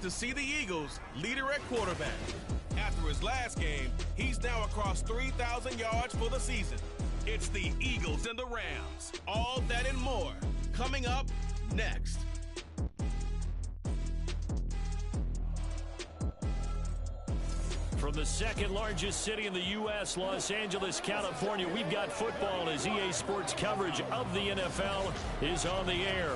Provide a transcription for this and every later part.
to see the Eagles leader at quarterback. After his last game, he's now across 3,000 yards for the season. It's the Eagles and the Rams. All that and more coming up next. From the second largest city in the U.S., Los Angeles, California, we've got football as EA Sports coverage of the NFL is on the air.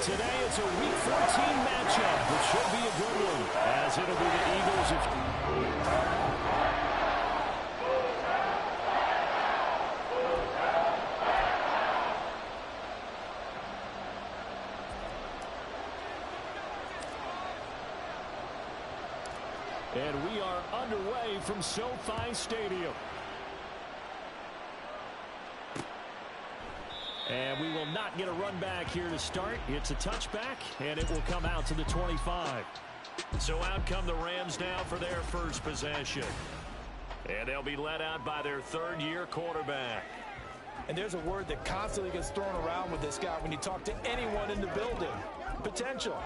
Today it's a Week 14 matchup, which should be a good one, as it'll be the Eagles. And we are underway from SoFi Stadium. And we will not get a run back here to start. It's a touchback, and it will come out to the 25. So out come the Rams now for their first possession. And they'll be led out by their third-year quarterback. And there's a word that constantly gets thrown around with this guy when you talk to anyone in the building. Potential.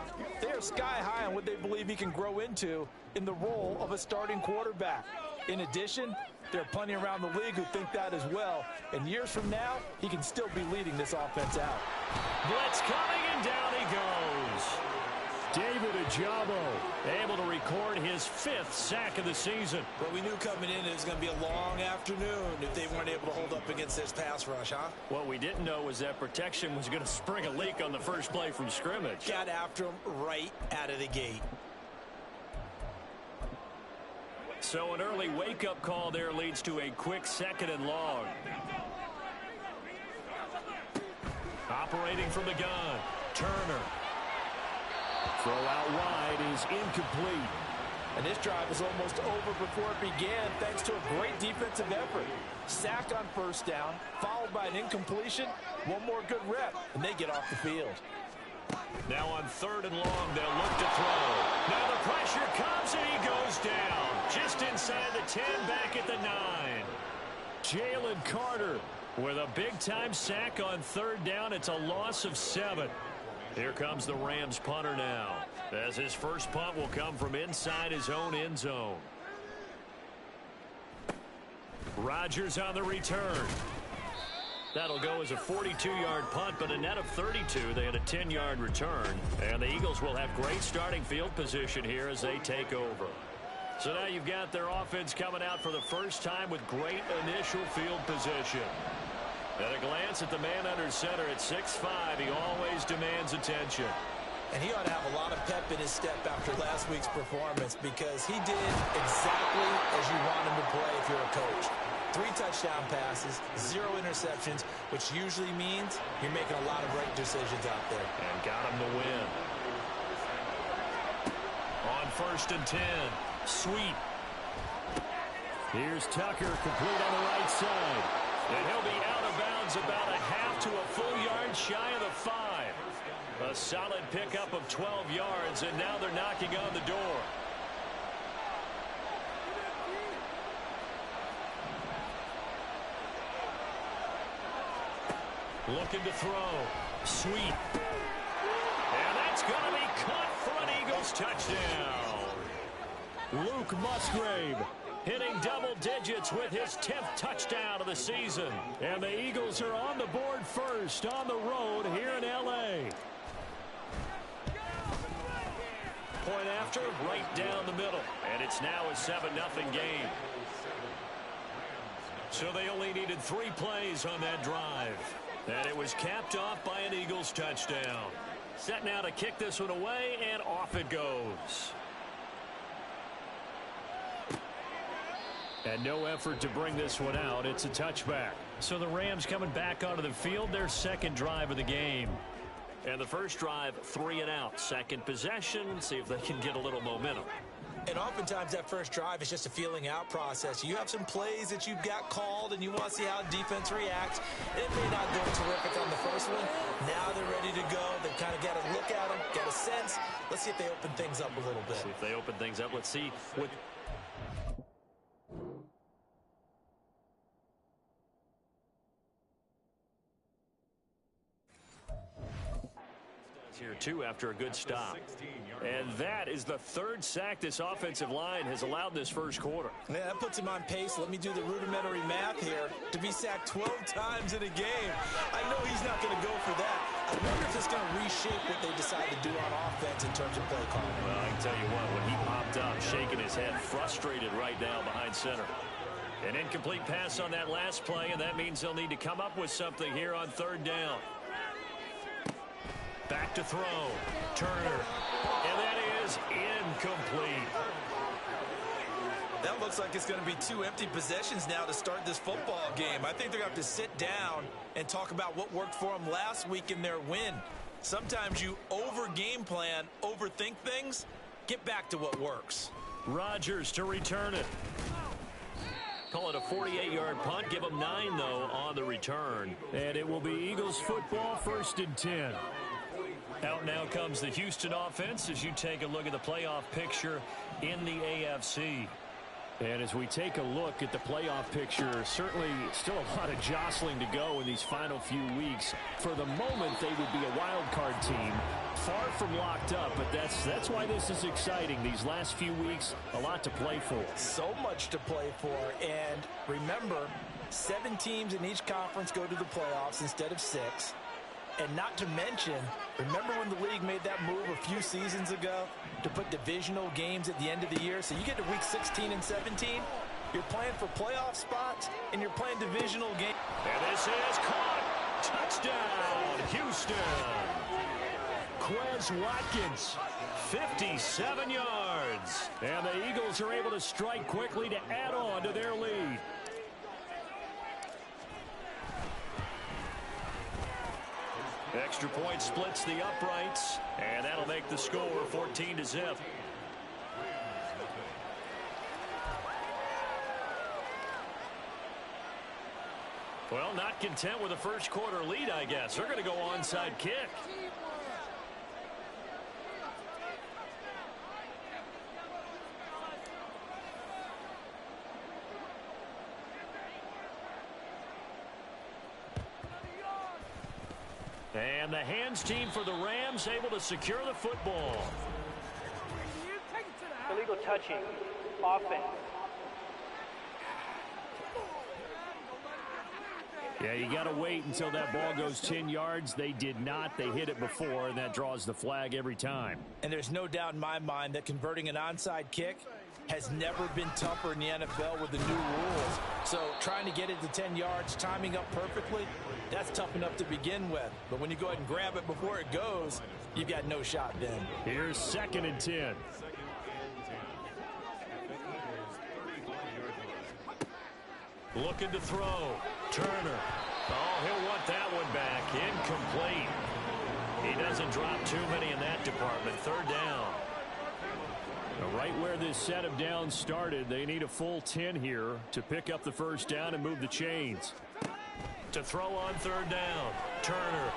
They are sky high on what they believe he can grow into in the role of a starting quarterback. In addition, there are plenty around the league who think that as well. And years from now, he can still be leading this offense out. Blitz coming, and down he goes. David Ojabo able to record his 5th sack of the season. Well, we knew coming in it was going to be a long afternoon if they weren't able to hold up against this pass rush, huh? What we didn't know was that protection was going to spring a leak on the first play from scrimmage. Got after him right out of the gate. So an early wake-up call there leads to a quick 2nd and long. Operating from the gun, Turner. Throw out wide is incomplete. And this drive was almost over before it began thanks to a great defensive effort. Sacked on first down, followed by an incompletion. One more good rep, and they get off the field. Now on 3rd and long, they'll look to throw. Now the pressure comes, and he goes down. Just inside the 10, back at the 9. Jalen Carter with a big-time sack on 3rd down. It's a loss of 7. Here comes the Rams punter now, as his first punt will come from inside his own end zone. Rodgers on the return. That'll go as a 42-yard punt, but a net of 32. They had a 10-yard return, and the Eagles will have great starting field position here as they take over. So now you've got their offense coming out for the first time with great initial field position. At a glance at the man under center at 6'5", he always demands attention. And he ought to have a lot of pep in his step after last week's performance because he did exactly as you want him to play if you're a coach. 3 touchdown passes, 0 interceptions, which usually means you're making a lot of right decisions out there. And got him to win. On 1st and 10, Sweet. Here's Tucker, complete on the right side. And he'll be out of bounds about a half to a full yard shy of the 5. A solid pickup of 12 yards, and now they're knocking on the door. Looking to throw. Sweet. And that's going to be caught for an Eagles touchdown. Luke Musgrave hitting double digits with his 10th touchdown of the season. And the Eagles are on the board first on the road here in L.A. Point after, right down the middle. And it's now a 7-0 game. So they only needed 3 plays on that drive. And it was capped off by an Eagles touchdown. Set now to kick this one away, and off it goes. And no effort to bring this one out. It's a touchback. So the Rams coming back onto the field, their 2nd drive of the game. And the first drive, 3 and out. 2nd possession, see if they can get a little momentum. And oftentimes that first drive is just a feeling out process. You have some plays that you've got called and you want to see how defense reacts. It may not go terrific on the first one. Now they're ready to go. They've kind of got a look at them, get a sense. Let's see if they open things up a little bit. See if they open things up. Let's see what... here 2 after a good stop. And that is the 3rd sack this offensive line has allowed this first quarter. Yeah, that puts him on pace. Let me do the rudimentary math here. To be sacked 12 times in a game, I know he's not going to go for that. I wonder if it's going to reshape what they decide to do on offense in terms of play calling. Well, I can tell you what, when he popped up, shaking his head, frustrated right now behind center. An incomplete pass on that last play, and that means they'll need to come up with something here on 3rd down. Back to throw. Turner. And that is incomplete. That looks like it's going to be 2 empty possessions now to start this football game. I think they're going to have to sit down and talk about what worked for them last week in their win. Sometimes you over-game plan, overthink things. Get back to what works. Rodgers to return it. Call it a 48-yard punt. Give them 9, though, on the return. And it will be Eagles football, 1st and 10. Out now comes the Houston offense as you take a look at the playoff picture in the AFC. And as we take a look at the playoff picture, certainly still a lot of jostling to go in these final few weeks. For the moment, they would be a wild card team, far from locked up, but that's why this is exciting. These last few weeks, a lot to play for. So much to play for, and remember, 7 teams in each conference go to the playoffs instead of 6. And not to mention, remember when the league made that move a few seasons ago to put divisional games at the end of the year? So you get to week 16 and 17, you're playing for playoff spots, and you're playing divisional games. And this is caught. Touchdown, Houston. Quez Watkins, 57 yards. And the Eagles are able to strike quickly to add on to their lead. Extra point splits the uprights, and that'll make the score 14-0. Well, not content with a first quarter lead, I guess. They're going to go onside kick. And the hands team for the Rams able to secure the football. Illegal touching. Offense. Yeah, you got to wait until that ball goes 10 yards. They did not. They hit it before, and that draws the flag every time. And there's no doubt in my mind that converting an onside kick has never been tougher in the NFL with the new rules. So trying to get it to 10 yards, timing up perfectly, that's tough enough to begin with. But when you go ahead and grab it before it goes, you've got no shot then. Here's 2nd and 10. Looking to throw. Turner. Oh, he'll want that one back. Incomplete. He doesn't drop too many in that department. 3rd down. Right where this set of downs started, they need a full 10 here to pick up the first down and move the chains. To throw on 3rd down. Turner.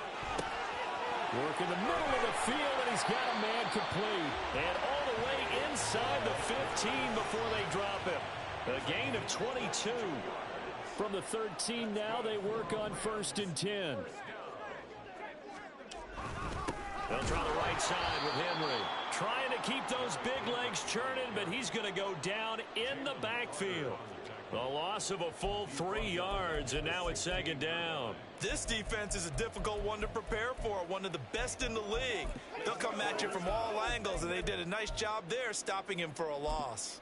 Work in the middle of the field, and he's got a man complete. And all the way inside the 15 before they drop him. A gain of 22. From the 13 now, they work on 1st and 10. They'll try the right side with Henry. Trying to keep those big legs churning, but he's going to go down in the backfield. The loss of a full 3 yards, and now it's 2nd down. This defense is a difficult one to prepare for, one of the best in the league. They'll come at you from all angles, and they did a nice job there stopping him for a loss.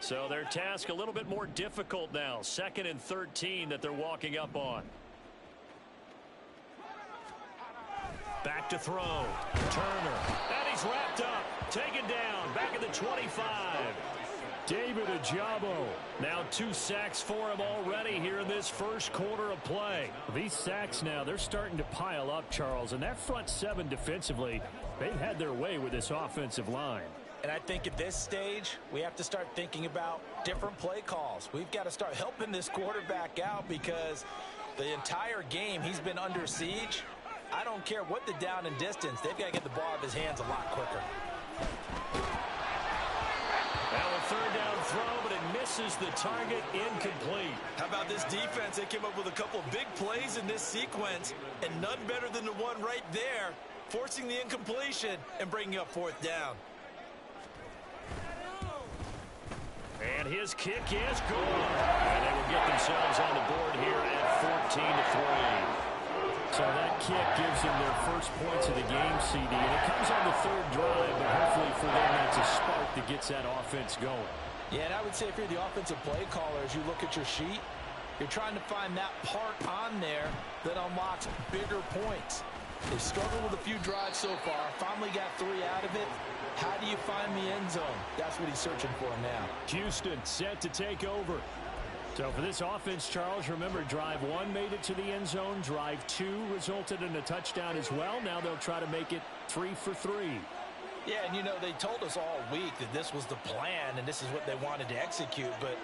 So their task a little bit more difficult now. 2nd and 13 that they're walking up on. Back to throw. Turner. And he's wrapped up. Taken down. Back at the 25. David Ojabo. Now 2 sacks for him already here in this first quarter of play. These sacks now, they're starting to pile up, Charles. And that front 7 defensively, they've had their way with this offensive line. And I think at this stage, we have to start thinking about different play calls. We've got to start helping this quarterback out because the entire game he's been under siege. I don't care what the down and distance. They've got to get the ball out of his hands a lot quicker. Now a 3rd down throw, but it misses the target. Incomplete. How about this defense? They came up with a couple of big plays in this sequence, and none better than the one right there. forcing the incompletion and bringing up fourth down. And his kick is good. And they will get themselves on the board here at 14-3. So that kick gives them their first points of the game, CD. And it comes on the third drive, but hopefully for them that's a spark that gets that offense going. Yeah, and I would say if you're the offensive play caller, as you look at your sheet, you're trying to find that part on there that unlocks bigger points. They've struggled with a few drives so far, finally got 3 out of it. How do you find the end zone? That's what he's searching for now. Houston set to take over. So for this offense, Charles, remember, drive 1 made it to the end zone. Drive 2 resulted in a touchdown as well. Now they'll try to make it 3 for 3. Yeah, and you know, they told us all week that this was the plan and this is what they wanted to execute, but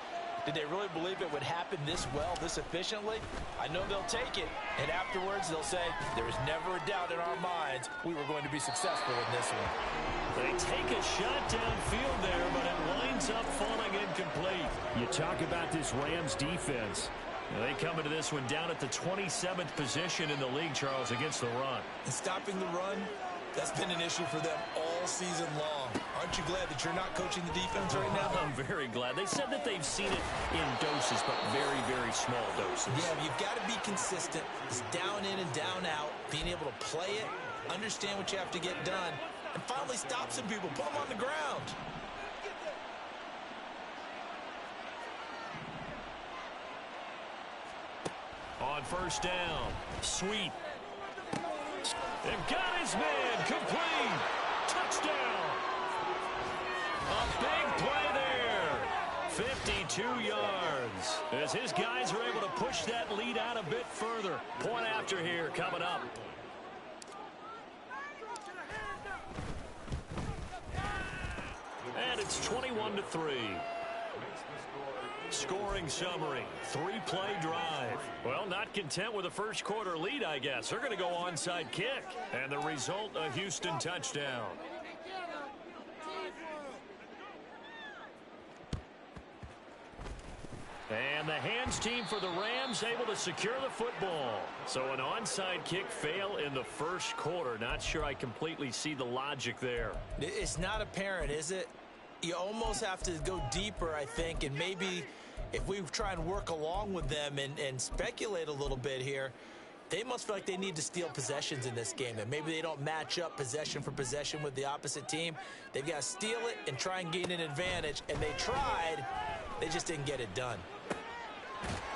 did they really believe it would happen this well, this efficiently? I know they'll take it, and afterwards they'll say, there was never a doubt in our minds we were going to be successful in this one. They take a shot downfield there, but it winds up falling incomplete. You talk about this Rams defense. They come into this one down at the 27th position in the league, Charles, against the run. And stopping the run, that's been an issue for them all season long. Aren't you glad that you're not coaching the defense right now? I'm very glad. They said that they've seen it in doses, but very, very small doses. Yeah, you've got to be consistent. It's down in and down out, being able to play it, understand what you have to get done, and finally stop some people, put them on the ground. On first down, Sweet. They've got his man, complete, touchdown. A big play there, 52 yards. As his guys are able to push that lead out a bit further. Point after here coming up. And it's 21-3. Scoring summary, 3-play drive. Well, not content with a first quarter lead, I guess. They're going to go onside kick. And the result, a Houston touchdown. And the hands team for the Rams able to secure the football. So an onside kick fail in the first quarter. Not sure I completely see the logic there. It's not apparent, is it? You almost have to go deeper, I think, and maybe if we try and work along with them and speculate a little bit here, they must feel like they need to steal possessions in this game. And maybe they don't match up possession for possession with the opposite team. They've got to steal it and try and gain an advantage. And they tried. They just didn't get it done.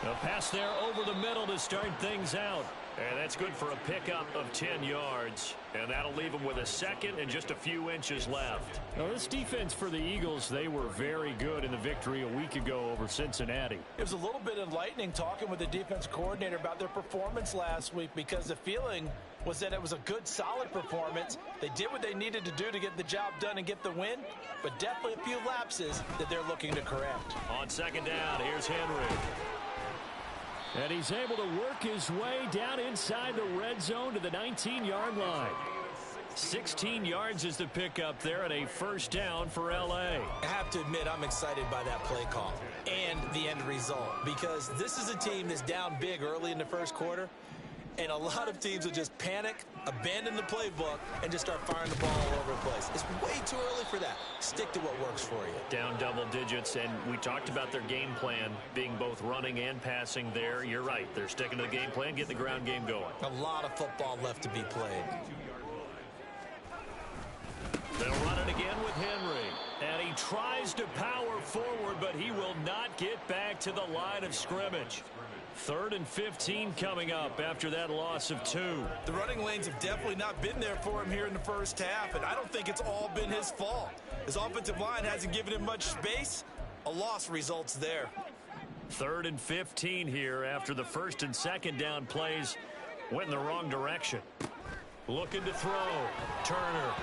A pass there over the middle to start things out. And that's good for a pickup of 10 yards. And that'll leave them with a second and just a few inches left. Now, this defense for the Eagles, they were very good in the victory a week ago over Cincinnati. It was a little bit enlightening talking with the defense coordinator about their performance last week, because the feeling was that it was a good, solid performance. They did what they needed to do to get the job done and get the win, but definitely a few lapses that they're looking to correct. On second down, here's Henry. And he's able to work his way down inside the red zone to the 19-yard line. 16 yards is the pickup there, and a first down for L.A. I have to admit, I'm excited by that play call and the end result, because this is a team that's down big early in the first quarter, and a lot of teams will just panic, abandon the playbook, and just start firing the ball all over the place. It's way too early for that. Stick to what works for you. Down double digits, and we talked about their game plan being both running and passing there. You're right. They're sticking to the game plan, getting the ground game going. A lot of football left to be played. They'll run it again with Henry. And he tries to power forward, but he will not get back to the line of scrimmage. 3rd and 15 coming up after that loss of 2. The running lanes have definitely not been there for him here in the first half, and I don't think it's all been his fault. His offensive line hasn't given him much space. A loss results there. 3rd and 15 here after the first and second down plays went in the wrong direction. Looking to throw. Turner.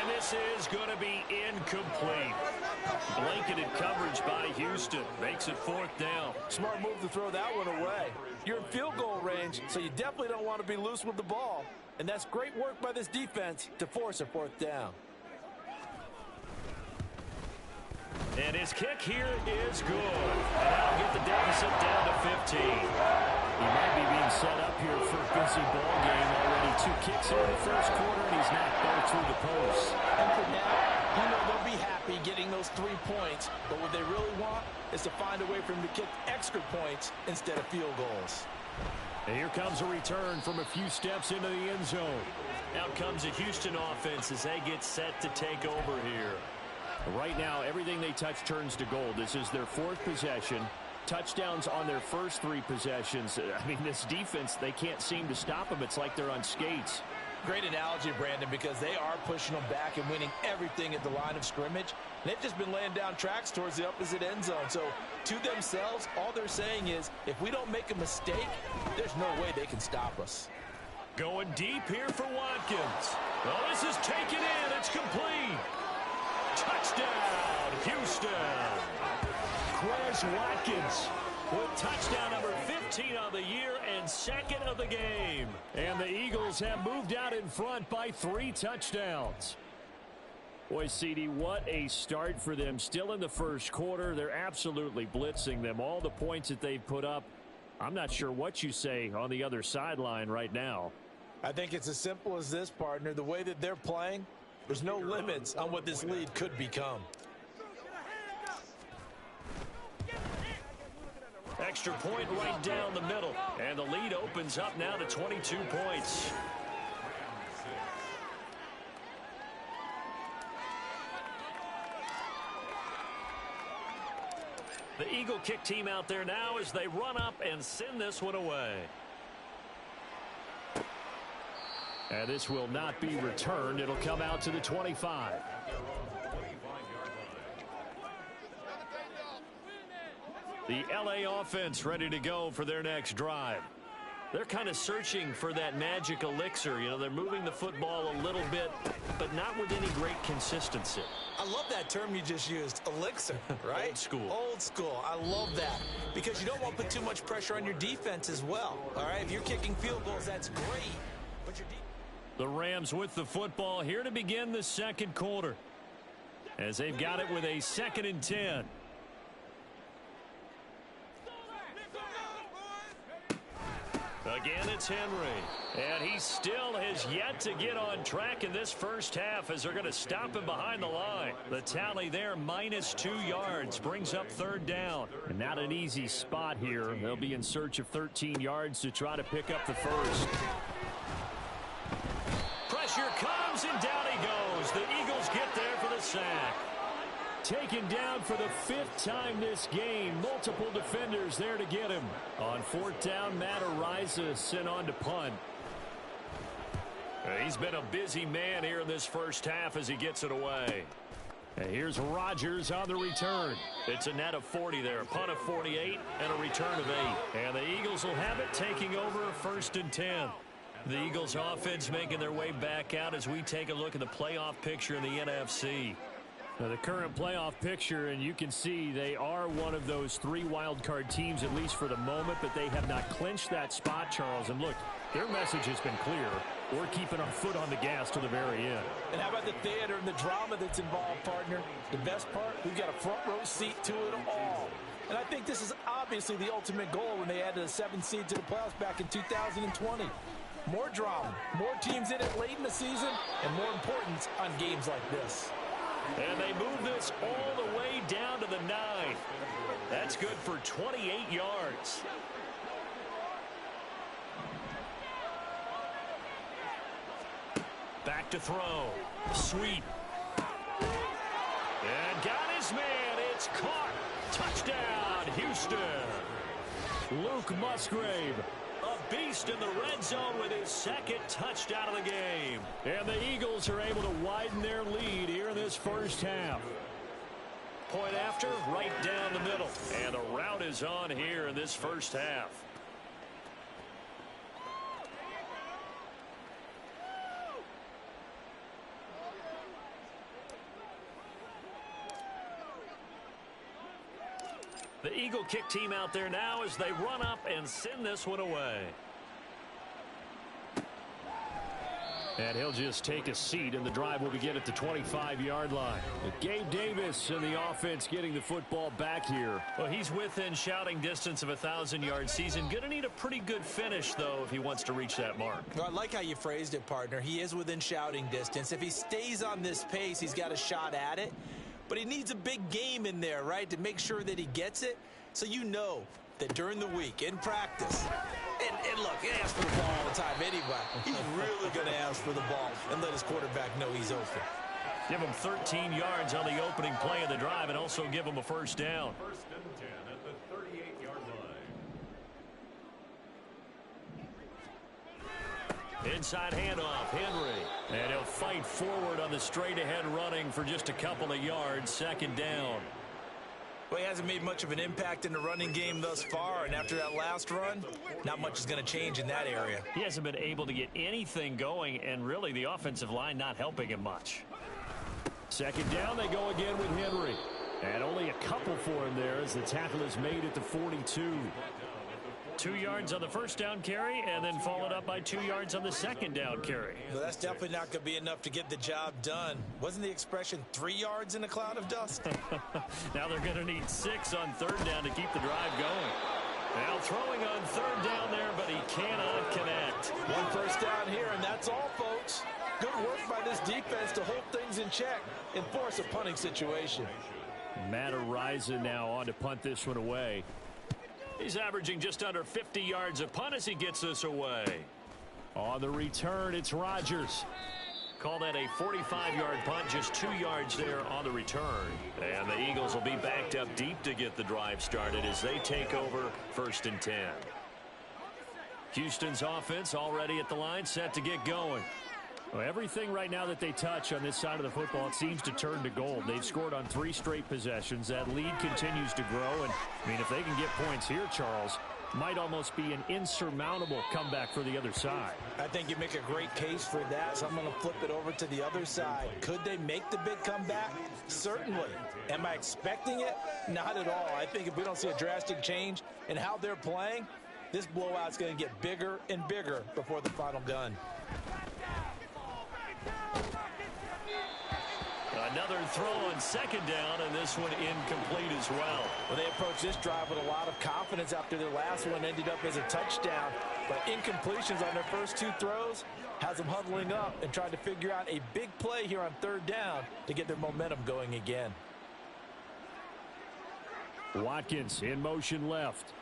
And this is going to be incomplete. Blanketed coverage by Houston. Makes it 4th down. Smart move to throw that one away. You're in field goal range, so you definitely don't want to be loose with the ball. And that's great work by this defense to force a 4th down. And his kick here is good. And that'll get the deficit down to 15. He might be being set up here for a busy ball game already. 2 kicks in the first quarter, and he's knocked both through the post. And for now, you know they'll be happy getting those 3 points, but what they really want is to find a way for him to kick extra points instead of field goals. And here comes a return from a few steps into the end zone. Out comes a Houston offense as they get set to take over here. Right now, everything they touch turns to gold. This is their 4th possession. Touchdowns on their first 3 possessions. I mean, this defense, they can't seem to stop them. It's like they're on skates. Great analogy, Brandon, because they are pushing them back and winning everything at the line of scrimmage. They've just been laying down tracks towards the opposite end zone. So, to themselves, all they're saying is, if we don't make a mistake, there's no way they can stop us. Going deep here for Watkins. Oh, this is taken in. It's complete. Touchdown, Houston. Chris Watkins with touchdown number 15 on the year and 2nd of the game. And the Eagles have moved out in front by 3 touchdowns. Boy, CD, what a start for them. Still in the first quarter. They're absolutely blitzing them. All the points that they've put up, I'm not sure what you say on the other sideline right now. I think it's as simple as this, partner. The way that they're playing, there's no limits on what this lead could become. Extra point right down the middle. And the lead opens up now to 22 points. The Eagle kick team out there now as they run up and send this one away. And this will not be returned. It'll come out to the 25. The LA offense ready to go for their next drive. They're kind of searching for that magic elixir. You know, they're moving the football a little bit, but not with any great consistency. I love that term you just used, elixir, right? Old school. Old school. I love that because you don't want to put too much pressure on your defense as well. All right, if you're kicking field goals, that's great. But your the Rams with the football here to begin the second quarter as they've got it with a 2nd and 10. Again, it's Henry. And he still has yet to get on track in this first half as they're going to stop him behind the line. The tally there, -2 yards, brings up 3rd down. And not an easy spot here. They'll be in search of 13 yards to try to pick up the first. Pressure comes, and down he goes. The Eagles get there for the sack. Taken down for the 5th time this game. Multiple defenders there to get him. On 4th down, Matt Ariza sent on to punt. He's been a busy man here in this first half as he gets it away. And here's Rodgers on the return. It's a net of 40 there. A punt of 48 and a return of 8. And the Eagles will have it, taking over a 1st and 10. The Eagles offense making their way back out as we take a look at the playoff picture in the NFC. Now the current playoff picture, and you can see they are one of those 3 wild card teams, at least for the moment, but they have not clinched that spot, Charles. And look, their message has been clear. We're keeping our foot on the gas to the very end. And how about the theater and the drama that's involved, partner? The best part, we've got a front row seat to it all. And I think this is obviously the ultimate goal when they added a 7th seed to the playoffs back in 2020. More drama, more teams in it late in the season, and more importance on games like this. And they move this all the way down to the 9. That's good for 28 yards. Back to throw. Sweep. And got his man. It's caught. Touchdown, Houston. Luke Musgrave. A beast in the red zone with his 2nd touchdown of the game. And the Eagles are able to widen their lead here in this first half. Point after, right down the middle. And the route is on here in this first half. The Eagle kick team out there now as they run up and send this one away. And he'll just take a seat, and the drive will begin at the 25-yard line. Gabe Davis and the offense getting the football back here. Well, he's within shouting distance of a 1,000-yard season. Going to need a pretty good finish, though, if he wants to reach that mark. Well, I like how you phrased it, partner. He is within shouting distance. If he stays on this pace, he's got a shot at it. But he needs a big game in there, right, to make sure that he gets it. So you know that during the week, in practice, and look, he asks for the ball all the time anyway. He's really going to ask for the ball and let his quarterback know he's open. Give him 13 yards on the opening play of the drive and also give him a first down. First and 10 at the 38-yard line. Inside handoff, Henry. And he'll fight forward on the straight-ahead running for just a couple of yards. Second down. Well, he hasn't made much of an impact in the running game thus far, and after that last run, not much is going to change in that area. He hasn't been able to get anything going, and really the offensive line not helping him much. Second down, they go again with Henry. And only a couple for him there as the tackle is made at the 42. 2 yards on the first down carry, and then followed up by 2 yards on the second down carry. Well, that's definitely not going to be enough to get the job done. Wasn't the expression 3 yards in a cloud of dust? Now they're going to need 6 on third down to keep the drive going. Now throwing on third down there, but he cannot connect. One first down here, and that's all, folks. Good work by this defense to hold things in check and force a punting situation. Matt Araiza now on to punt this one away. He's averaging just under 50 yards a punt as he gets this away. On the return, it's Rodgers. Call that a 45-yard punt, just 2 yards there on the return. And the Eagles will be backed up deep to get the drive started as they take over first and 10. Houston's offense already at the line, set to get going. Well, everything right now that they touch on this side of the football, it seems to turn to gold. They've scored on 3 straight possessions. That lead continues to grow. And, I mean, if they can get points here, Charles, might almost be an insurmountable comeback for the other side. I think you make a great case for that, so I'm going to flip it over to the other side. Could they make the big comeback? Certainly. Am I expecting it? Not at all. I think if we don't see a drastic change in how they're playing, this blowout's going to get bigger and bigger before the final gun. Another throw on second down, and this one incomplete as well. Well, they approached this drive with a lot of confidence after their last one ended up as a touchdown. But incompletions on their first 2 throws has them huddling up and trying to figure out a big play here on third down to get their momentum going again. Watkins in motion left.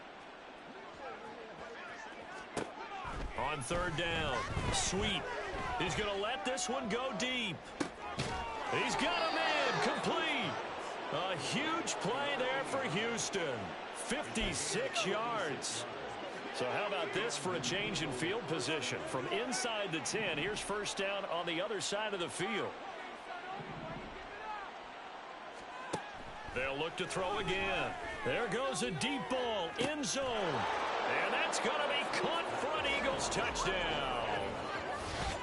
On third down, Sweet. He's going to let this one go deep. He's got him in, complete. A huge play there for Houston. 56 yards. So how about this for a change in field position? From inside the 10, here's first down on the other side of the field. They'll look to throw again. There goes a deep ball, end zone. And that's going to be caught for an Eagles touchdown.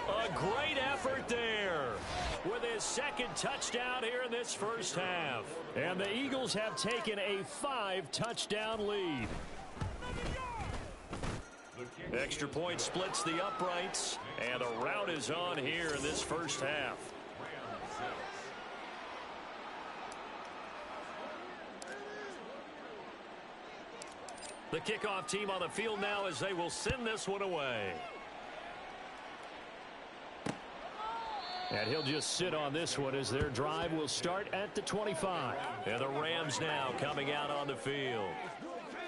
A great effort there with his second touchdown here in this first half. And the Eagles have taken a 5-touchdown lead. Extra point splits the uprights, and the rout is on here in this first half. The kickoff team on the field now as they will send this one away. And he'll just sit on this one as their drive will start at the 25. And the Rams now coming out on the field.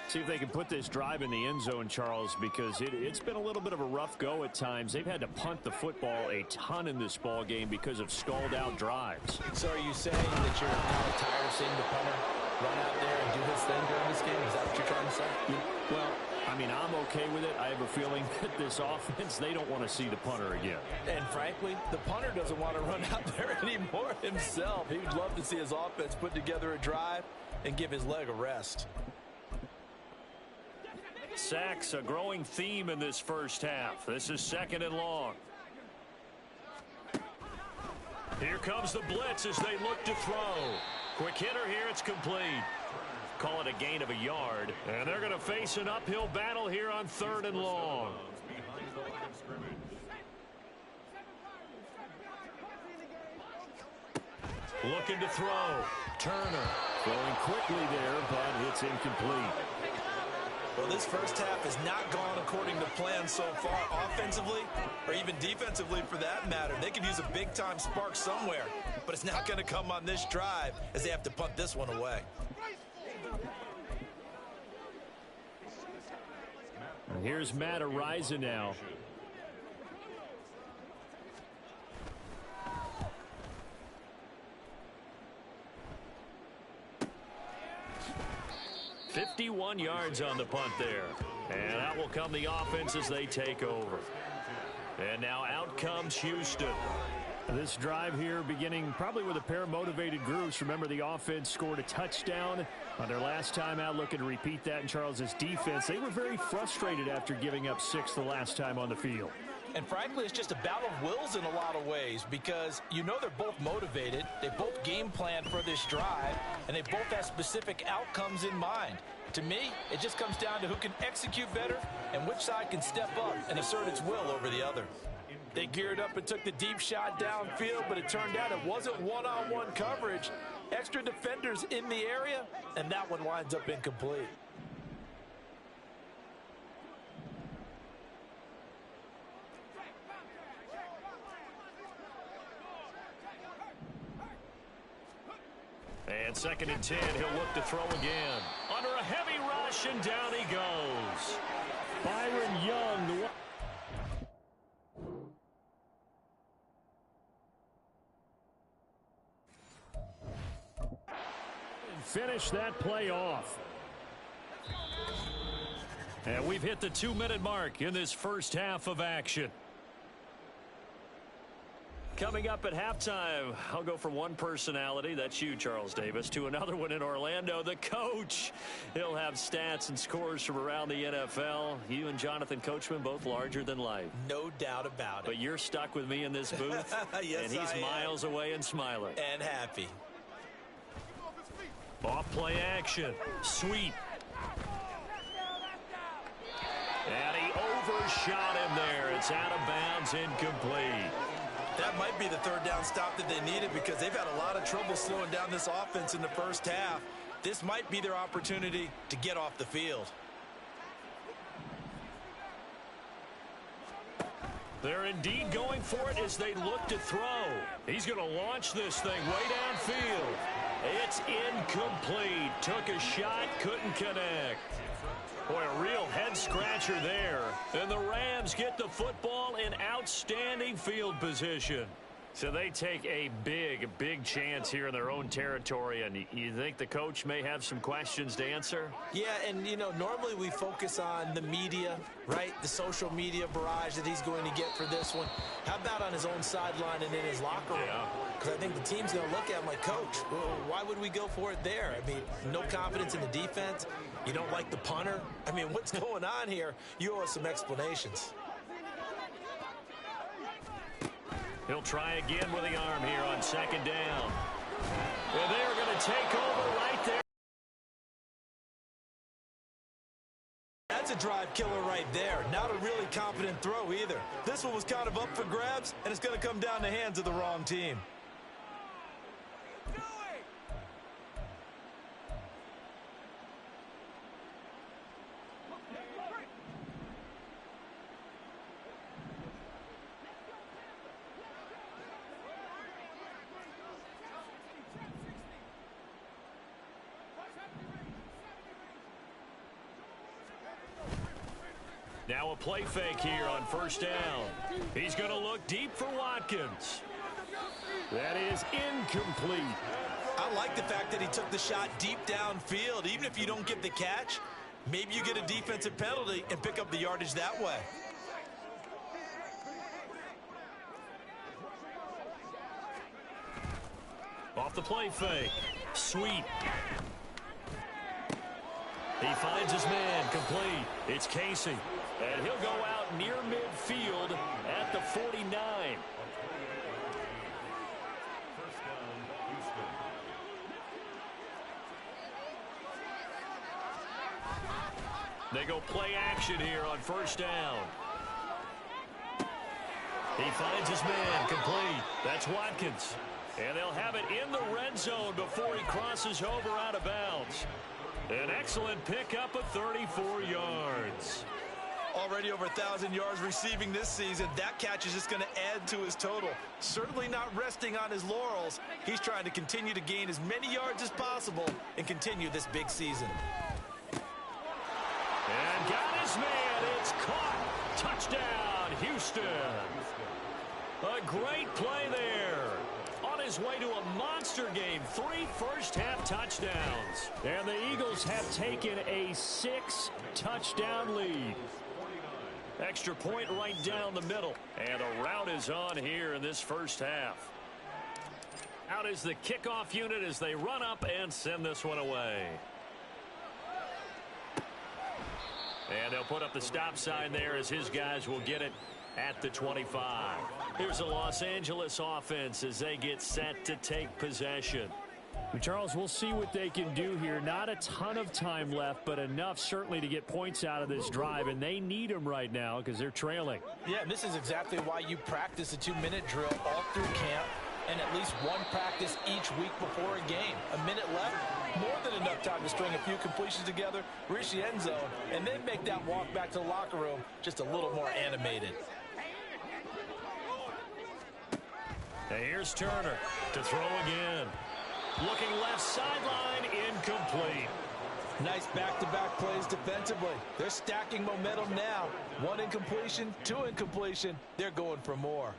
See if they can put this drive in the end zone, Charles, because it's been a little bit of a rough go at times. They've had to punt the football a ton in this ball game because of stalled-out drives. So are you saying that you're kind of tired of seeing the punter run out there and do his thing during this game? Is that what you're trying to say? Well, I mean, I'm okay with it. I have a feeling that this offense, they don't want to see the punter again. And frankly, the punter doesn't want to run out there anymore himself. He would love to see his offense put together a drive and give his leg a rest. Sacks, a growing theme in this first half. This is second and long. Here comes the blitz as they look to throw. Quick hitter here, it's complete. Call it a gain of a yard. And they're going to face an uphill battle here on third and long. Looking to throw. Turner. Throwing quickly there, but it's incomplete. Well, this first half has not gone according to plan so far, offensively or even defensively for that matter. They could use a big-time spark somewhere, but it's not going to come on this drive as they have to punt this one away. And here's Matt Ariza now. "51 yards on the punt there. And out will come the offense as they take over. And now out comes Houston. This drive here beginning probably with a pair of motivated groups. Remember, the offense scored a touchdown on their last time out, looking to repeat that in Charles's defense. They were very frustrated after giving up 6 the last time on the field. And frankly, it's just a battle of wills in a lot of ways because you know they're both motivated. They both game plan for this drive, and they both have specific outcomes in mind. To me, it just comes down to who can execute better and which side can step up and assert its will over the other. They geared up and took the deep shot downfield, but it turned out it wasn't one-on-one coverage. Extra defenders in the area, and that one winds up incomplete. And 2nd and 10, he'll look to throw again. Under a heavy rush, and down he goes. Byron Young, the one. Finish that play off. And we've hit the 2-minute mark in this first half of action. Coming up at halftime, I'll go from one personality, that's you, Charles Davis, to another one in Orlando, the coach. He'll have stats and scores from around the NFL. You and Jonathan Coachman, both larger than life. No doubt about it. But you're stuck with me in this booth, yes, and he's miles away and smiling. And happy. Off-play action. Sweep. And he overshot him there. It's out of bounds, incomplete. That might be the third down stop that they needed because they've had a lot of trouble slowing down this offense in the first half. This might be their opportunity to get off the field. They're indeed going for it as they look to throw. He's going to launch this thing way downfield. It's incomplete. Took a shot, couldn't connect. Boy, a real head-scratcher there. And the Rams get the football in outstanding field position. So they take a big chance here in their own territory, and you think the coach may have some questions to answer? Yeah, and, you know, normally we focus on the media, right? The social media barrage that he's going to get for this one. How about on his own sideline and in his locker room? Because I think the team's going to look at him like, Coach, why would we go for it there? I mean, no confidence in the defense. You don't like the punter. I mean, what's going on here? You owe us some explanations. He'll try again with the arm here on 2nd down. And they are going to take over right there. That's a drive killer right there. Not a really confident throw either. This one was kind of up for grabs, and it's going to come down the hands of the wrong team. Now a play fake here on 1st down. He's going to look deep for Watkins. That is incomplete. I like the fact that he took the shot deep downfield. Even if you don't get the catch, maybe you get a defensive penalty and pick up the yardage that way. Off the play fake. Sweep. He finds his man, complete. It's Casey. And he'll go out near midfield at the 49. They go play action here on 1st down. He finds his man, complete. That's Watkins. And they'll have it in the red zone before he crosses over out of bounds. An excellent pickup of 34 yards. Already over 1,000 yards receiving this season. That catch is just going to add to his total. Certainly not resting on his laurels. He's trying to continue to gain as many yards as possible and continue this big season. And got his man. It's caught. Touchdown, Houston. A great play there. On his way to a monster game. 3 first-half touchdowns. And the Eagles have taken a 6-touchdown lead. Extra point right down the middle. And a rout is on here in this first half. Out is the kickoff unit as they run up and send this one away. And they'll put up the stop sign there as his guys will get it at the 25. Here's the Los Angeles offense as they get set to take possession. Charles, we'll see what they can do here. Not a ton of time left, but enough certainly to get points out of this drive, and they need them right now because they're trailing. Yeah, and this is exactly why you practice a 2-minute drill all through camp and at least one practice each week before a game. A minute left, more than enough time to string a few completions together, reach the end zone, and then make that walk back to the locker room just a little more animated. And here's Turner to throw again. Looking left sideline, incomplete. Nice back-to-back plays defensively. They're stacking momentum now. 1 incompletion, 2 incompletion. They're going for more.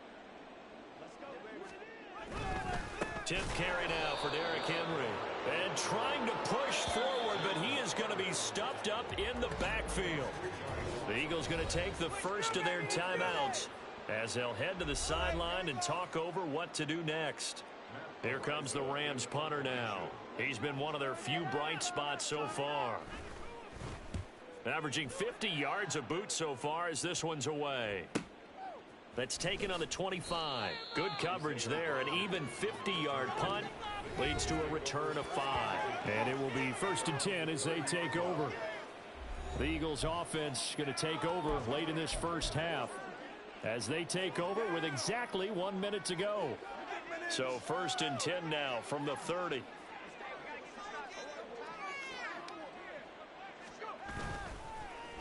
10th carry now for Derrick Henry. And trying to push forward, but he is going to be stuffed up in the backfield. The Eagles going to take the first of their timeouts as they'll head to the sideline and talk over what to do next. Here comes the Rams punter now. He's been one of their few bright spots so far. Averaging 50 yards a boot so far as this one's away. That's taken on the 25. Good coverage there. An even 50-yard punt leads to a return of 5. And it will be 1st and 10 as they take over. The Eagles offense going to take over late in this first half as they take over with exactly 1 minute to go. So 1st and 10 now from the 30.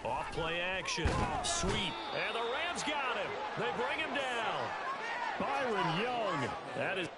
Off play action. Sweep. And the Rams got him. They bring him down. Byron Young. That is.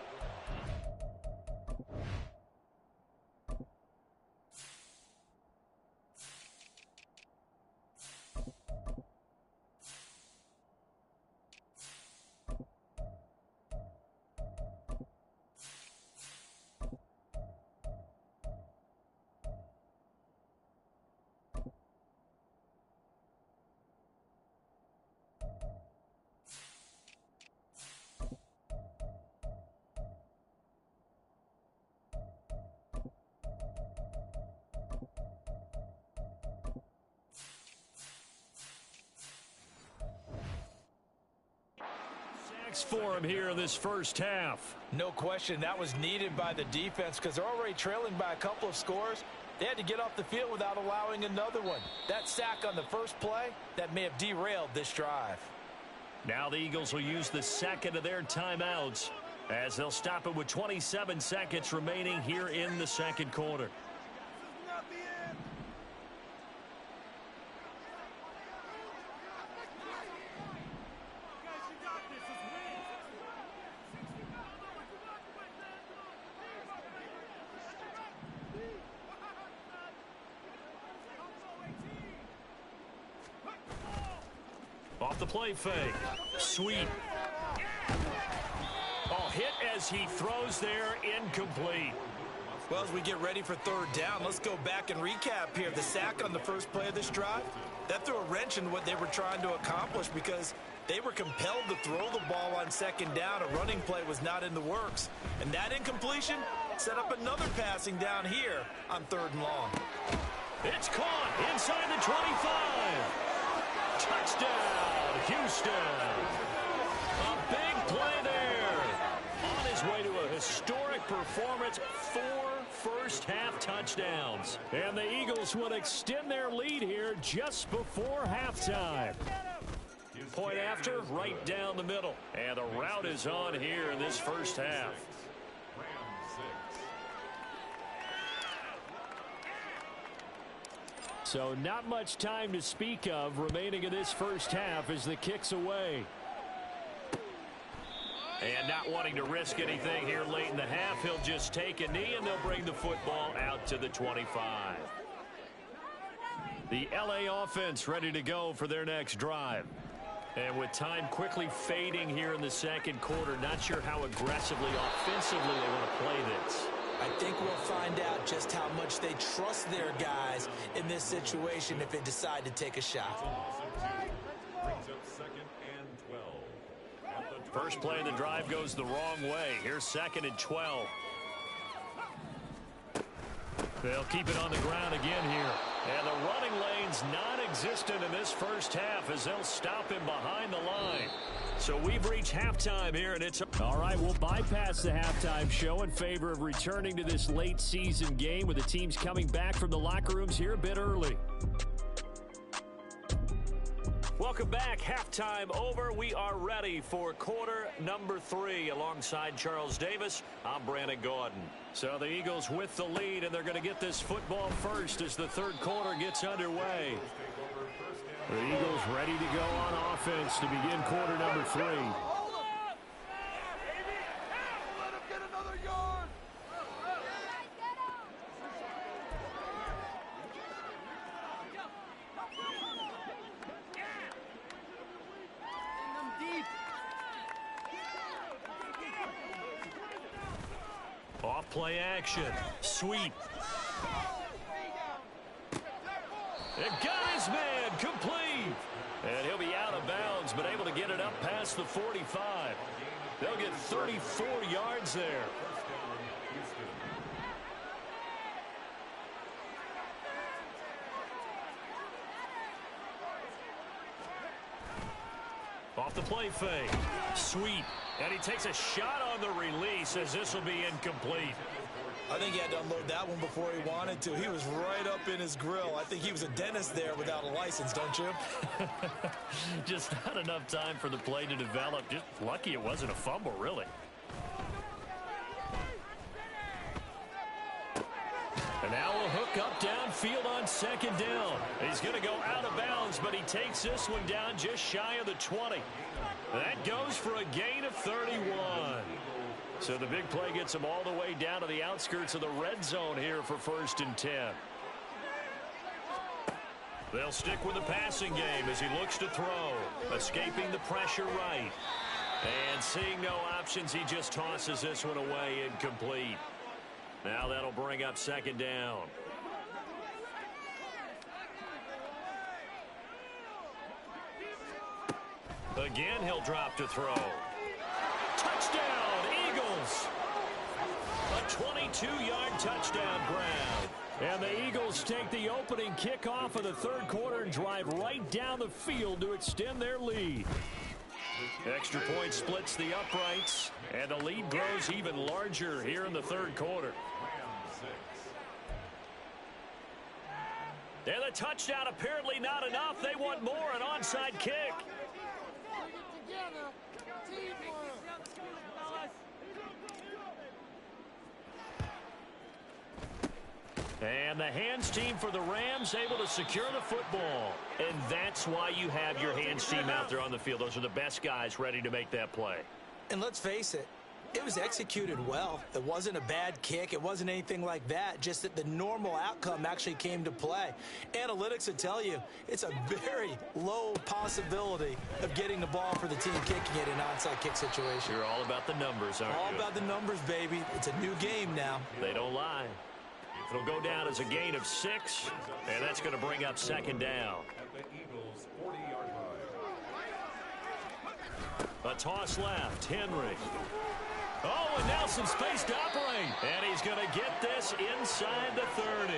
For him here in this first half. No question that was needed by the defense because they're already trailing by a couple of scores. They had to get off the field without allowing another one. That sack on the first play, that may have derailed this drive. Now the Eagles will use the second of their timeouts as they'll stop it with 27 seconds remaining here in the second quarter. Off the play fake. Sweep. Oh, hit as he throws there, incomplete. Well, as we get ready for 3rd down, let's go back and recap here. The sack on the first play of this drive, that threw a wrench in what they were trying to accomplish because they were compelled to throw the ball on 2nd down. A running play was not in the works. And that incompletion set up another passing down here on 3rd and long. It's caught inside the 25. Touchdown, Houston. A big play there. On his way to a historic performance, 4 first-half touchdowns. And the Eagles will extend their lead here just before halftime. Point after, right down the middle. And the route is on here in this first half. So not much time to speak of remaining in this first half as the kick's away. And not wanting to risk anything here late in the half, he'll just take a knee and they'll bring the football out to the 25. The LA offense ready to go for their next drive. And with time quickly fading here in the second quarter, not sure how aggressively, offensively they want to play this. I think we'll find out just how much they trust their guys in this situation if they decide to take a shot. First play of the drive goes the wrong way. Here's 2nd and 12. They'll keep it on the ground again here. And the running lane's non-existent in this first half as they'll stop him behind the line. So we've reached halftime here, and it's... All right, we'll bypass the halftime show in favor of returning to this late season game with the teams coming back from the locker rooms here a bit early. Welcome back. Halftime over. We are ready for quarter number 3. Alongside Charles Davis, I'm Brandon Gordon. So the Eagles with the lead, and they're going to get this football first as the third quarter gets underway. The Eagles ready to go on offense to begin quarter number 3. Off play action. Sweep. And got his man complete. And he'll be out of bounds, but able to get it up past the 45. They'll get 34 yards there. Off the play fake. Sweep. And he takes a shot on the release as this will be incomplete. I think he had to unload that one before he wanted to. He was right up in his grill. I think he was a dentist there without a license, don't you? Just not enough time for the play to develop. Just lucky it wasn't a fumble, really. And now we'll hook up downfield on 2nd down. He's going to go out of bounds, but he takes this one down just shy of the 20. That goes for a gain of 31. So the big play gets him all the way down to the outskirts of the red zone here for 1st and 10. They'll stick with the passing game as he looks to throw. Escaping the pressure right. And seeing no options, he just tosses this one away incomplete. Now that'll bring up 2nd down. Again, he'll drop to throw. Touchdown, Eagles! A 22-yard touchdown grab. And the Eagles take the opening kickoff of the third quarter and drive right down the field to extend their lead. Extra point splits the uprights, and the lead grows even larger here in the third quarter. And the touchdown apparently not enough. They want more, an onside kick. And the hands team for the Rams able to secure the football. And that's why you have your hands team out there on the field. Those are the best guys ready to make that play. And let's face it, it was executed well. It wasn't a bad kick. It wasn't anything like that. Just that the normal outcome actually came to play. Analytics would tell you it's a very low possibility of getting the ball for the team kicking it in an onside kick situation. You're all about the numbers, aren't you? All about the numbers, baby. It's a new game now. They don't lie. It'll go down as a gain of 6, and that's going to bring up 2nd down. A toss left, Henry. Oh, and Nelson's space to operate. And he's going to get this inside the 30.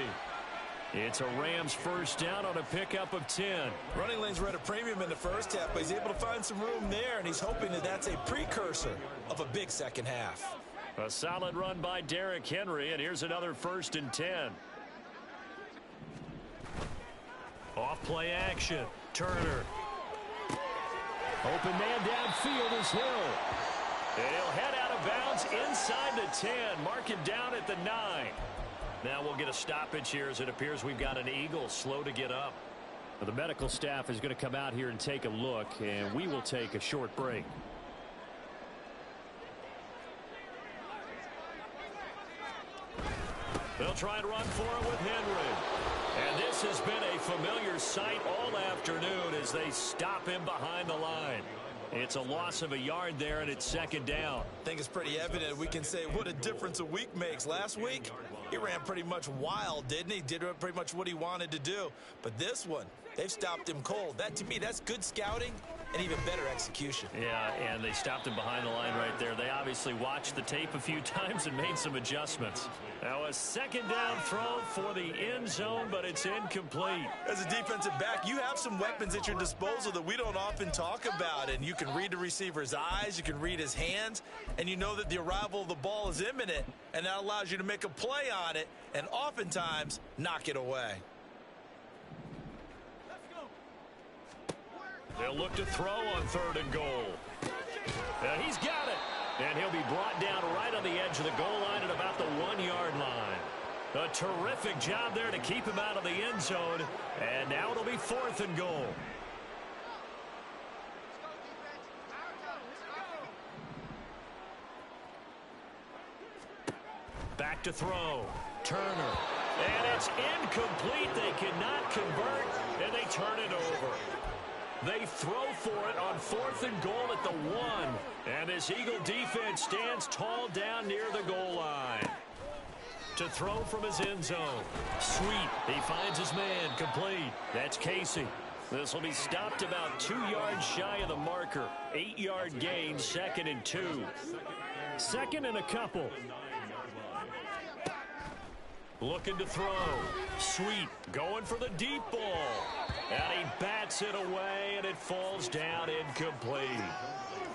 It's a Rams 1st down on a pickup of 10. Running lanes were at a premium in the first half, but he's able to find some room there, and he's hoping that that's a precursor of a big second half. A solid run by Derrick Henry, and here's another 1st and 10. Off play action. Turner. Open man downfield is Hill. And he'll head out of bounds inside the 10. Mark it down at the 9. Now we'll get a stoppage here as it appears we've got an Eagle slow to get up. Well, the medical staff is going to come out here and take a look, and we will take a short break. They'll try and run for it with Henry. And this has been a familiar sight all afternoon as they stop him behind the line. It's a loss of a yard there, and it's second down. I think it's pretty evident. We can say what a difference a week makes. Last week, he ran pretty much wild, didn't he? Did pretty much what he wanted to do. But this one, they've stopped him cold. That, to me, that's good scouting and even better execution. Yeah, and they stopped him behind the line right there. They obviously watched the tape a few times and made some adjustments. Now a second down throw for the end zone, but it's incomplete. As a defensive back, you have some weapons at your disposal that we don't often talk about. And you can read the receiver's eyes, you can read his hands, and you know that the arrival of the ball is imminent, and that allows you to make a play on it and oftentimes knock it away. They'll look to throw on 3rd and goal. He's got it. And he'll be brought down right on the edge of the goal line at about the 1-yard line. A terrific job there to keep him out of the end zone. And now it'll be 4th and goal. Back to throw. Turner. And it's incomplete. They cannot convert, and they turn it over. They throw for it on 4th and goal at the 1. And this Eagle defense stands tall down near the goal line. To throw from his end zone. Sweet. He finds his man. Complete. That's Casey. This will be stopped about 2 yards shy of the marker. 8-yard gain, 2nd and 2. Second and a couple. Looking to throw. Sweet. Going for the deep ball. And he bats it away, and it falls down incomplete.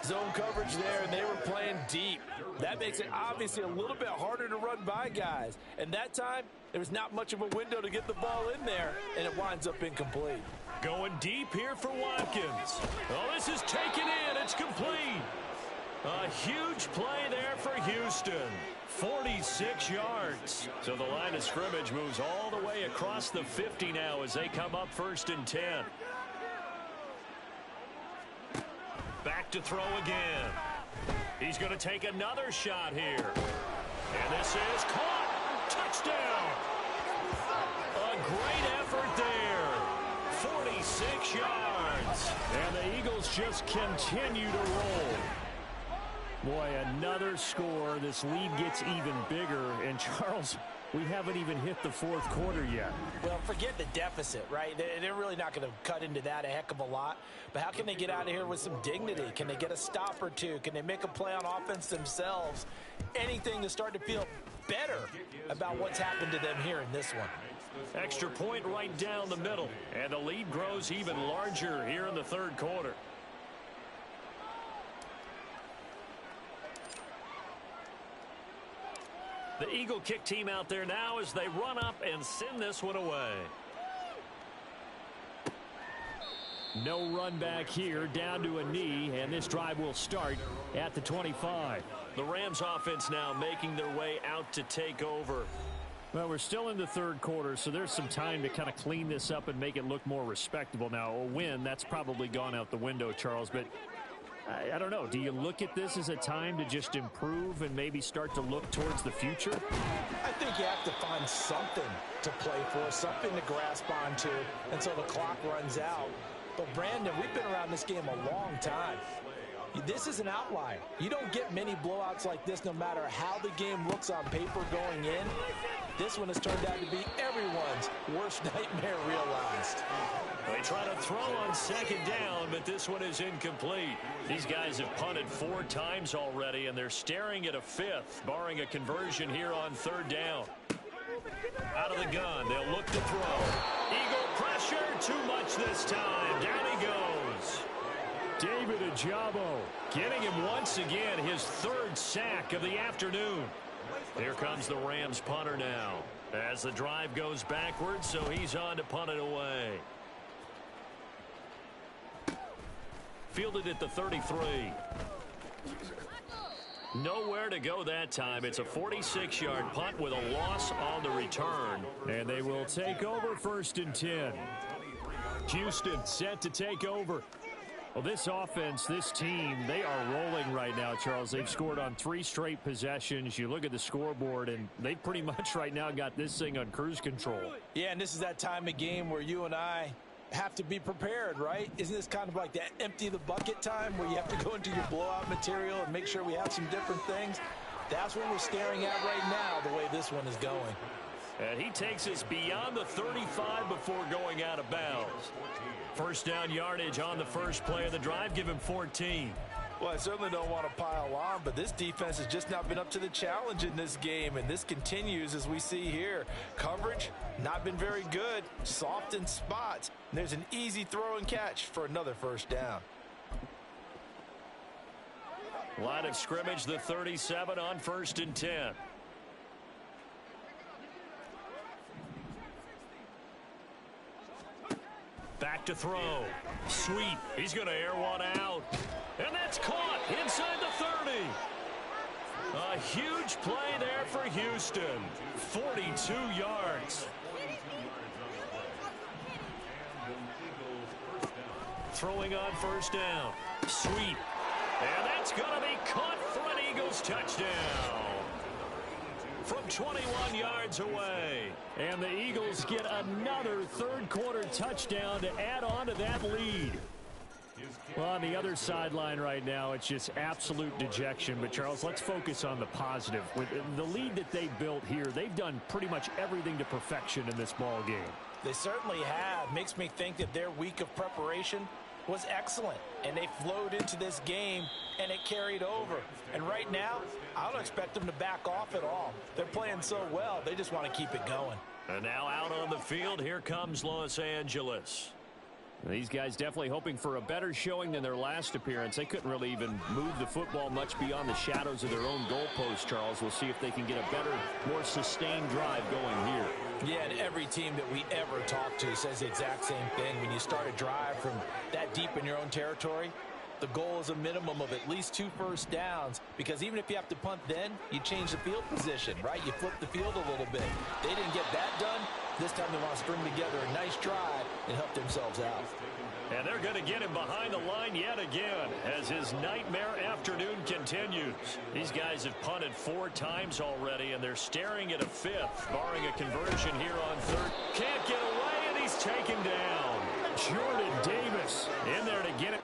Zone coverage there, and they were playing deep. That makes it obviously a little bit harder to run by guys. And that time, there was not much of a window to get the ball in there, and it winds up incomplete. Going deep here for Watkins. Oh, this is taken in. It's complete. A huge play there for Houston. 46 yards. So the line of scrimmage moves all the way across the 50 now as they come up 1st and 10. Back to throw again. He's going to take another shot here. And this is caught. Touchdown. A great effort there. 46 yards. And the Eagles just continue to roll. Boy, another score. This lead gets even bigger. And, Charles, we haven't even hit the 4th quarter yet. Well, forget the deficit, right? They're really not going to cut into that a heck of a lot. But how can they get out of here with some dignity? Can they get a stop or two? Can they make a play on offense themselves? Anything to start to feel better about what's happened to them here in this one. Extra point right down the middle. And the lead grows even larger here in the 3rd quarter. The Eagle kick team out there now as they run up and send this one away. No run back here, down to a knee, and this drive will start at the 25. The Rams offense now making their way out to take over. Well, we're still in the 3rd quarter, so there's some time to kind of clean this up and make it look more respectable. Now, a win, that's probably gone out the window, Charles, but I don't know. Do you look at this as a time to just improve and maybe start to look towards the future? I think you have to find something to play for, something to grasp onto until the clock runs out. But, Brandon, we've been around this game a long time. This is an outlier. You don't get many blowouts like this no matter how the game looks on paper going in. This one has turned out to be everyone's worst nightmare realized. They try to throw on 2nd down, but this one is incomplete. These guys have punted 4 times already, and they're staring at a 5th, barring a conversion here on 3rd down. Out of the gun, they'll look to throw. Eagle pressure, too much this time. Down he goes. David Ajabo getting him once again, his 3rd sack of the afternoon. Here comes the Rams punter now as the drive goes backwards, so he's on to punt it away. Fielded at the 33. Nowhere to go that time. It's a 46-yard punt with a loss on the return. And they will take over 1st and 10. Houston set to take over. Well, this offense, this team, they are rolling right now, Charles. They've scored on 3 straight possessions. You look at the scoreboard, and they pretty much right now got this thing on cruise control. Yeah, and this is that time of game where you and I have to be prepared, right? Isn't this kind of like that empty the bucket time where you have to go into your blowout material and make sure we have some different things? That's what we're staring at right now, the way this one is going. And he takes us beyond the 35 before going out of bounds. 1st down yardage on the first play of the drive. Give him 14. Well, I certainly don't want to pile on, but this defense has just not been up to the challenge in this game, and this continues as we see here. Coverage, not been very good, soft in spots. And there's an easy throw and catch for another 1st down. Line of scrimmage, the 37 on 1st and 10. Back to throw. Sweep. He's going to air one out. And that's caught inside the 30. A huge play there for Houston. 42 yards. Throwing on 1st down. Sweep. And that's going to be caught for an Eagles touchdown. From 21 yards away. And the Eagles get another 3rd quarter touchdown to add on to that lead. Well, on the other sideline right now, it's just absolute dejection. But, Charles, let's focus on the positive. With the lead that they built here, they've done pretty much everything to perfection in this ball game. They certainly have. Makes me think that their week of preparation was excellent, and they flowed into this game, and it carried over. And right now, I don't expect them to back off at all. They're playing so well, they just want to keep it going. And now out on the field, here comes Los Angeles. These guys definitely hoping for a better showing than their last appearance. They couldn't really even move the football much beyond the shadows of their own goalpost, Charles. We'll see if they can get a better, more sustained drive going here. Yeah, and every team that we ever talk to says the exact same thing. When you start a drive from that deep in your own territory, the goal is a minimum of at least 2 first downs, because even if you have to punt then, you change the field position, right? You flip the field a little bit. They didn't get that done. This time they want to string together a nice drive and help themselves out. And they're going to get him behind the line yet again as his nightmare afternoon continues. These guys have punted 4 times already, and they're staring at a 5th, barring a conversion here on 3rd. Can't get away, and he's taken down. Jordan Davis in there to get it.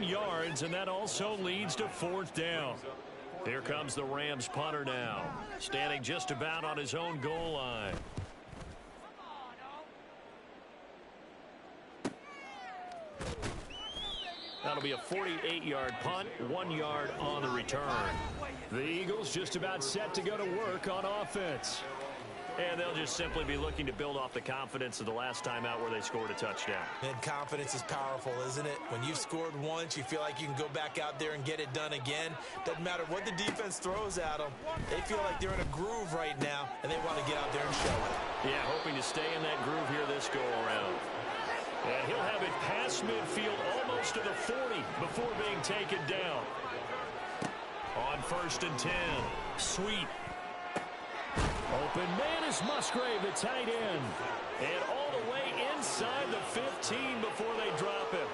Yards, and that also leads to 4th down. Here comes the Rams punter now, standing just about on his own goal line. That'll be a 48-yard punt, 1 yard on the return. The Eagles just about set to go to work on offense. And they'll just simply be looking to build off the confidence of the last time out where they scored a touchdown. And confidence is powerful, isn't it? When you've scored once, you feel like you can go back out there and get it done again. Doesn't matter what the defense throws at them. They feel like they're in a groove right now, and they want to get out there and show it. Yeah, hoping to stay in that groove here this go-around. And he'll have it past midfield almost to the 40 before being taken down. On 1st and 10, Sweep. Open man is Musgrave, the tight end. And all the way inside the 15 before they drop him.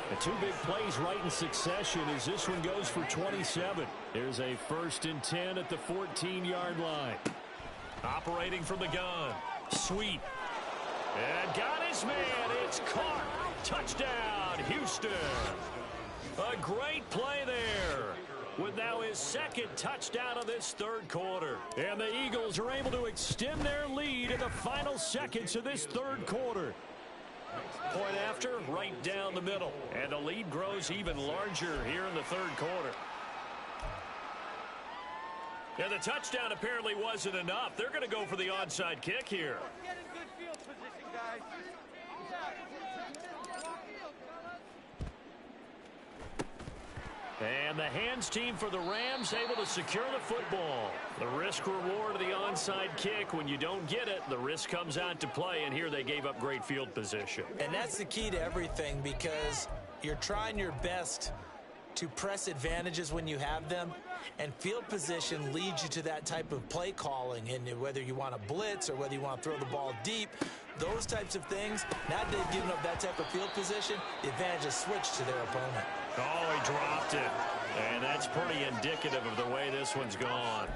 The 2 big plays right in succession as this one goes for 27. There's a 1st and 10 at the 14-yard line. Operating from the gun. Sweep. And got his man. It's caught. Touchdown, Houston. A great play there. With now his 2nd touchdown of this 3rd quarter. And the Eagles are able to extend their lead in the final seconds of this 3rd quarter. Point after, right down the middle. And the lead grows even larger here in the 3rd quarter. And the touchdown apparently wasn't enough. They're going to go for the onside kick here. Get in good field position, guys. And the hands team for the Rams able to secure the football. The risk reward of the onside kick. When you don't get it, the risk comes out to play, and here they gave up great field position. And that's the key to everything, because you're trying your best to press advantages when you have them, and field position leads you to that type of play calling. And whether you want to blitz or whether you want to throw the ball deep, those types of things, now that they've given up that type of field position, the advantage is switched to their opponent. Oh, he dropped it. And that's pretty indicative of the way this one's gone.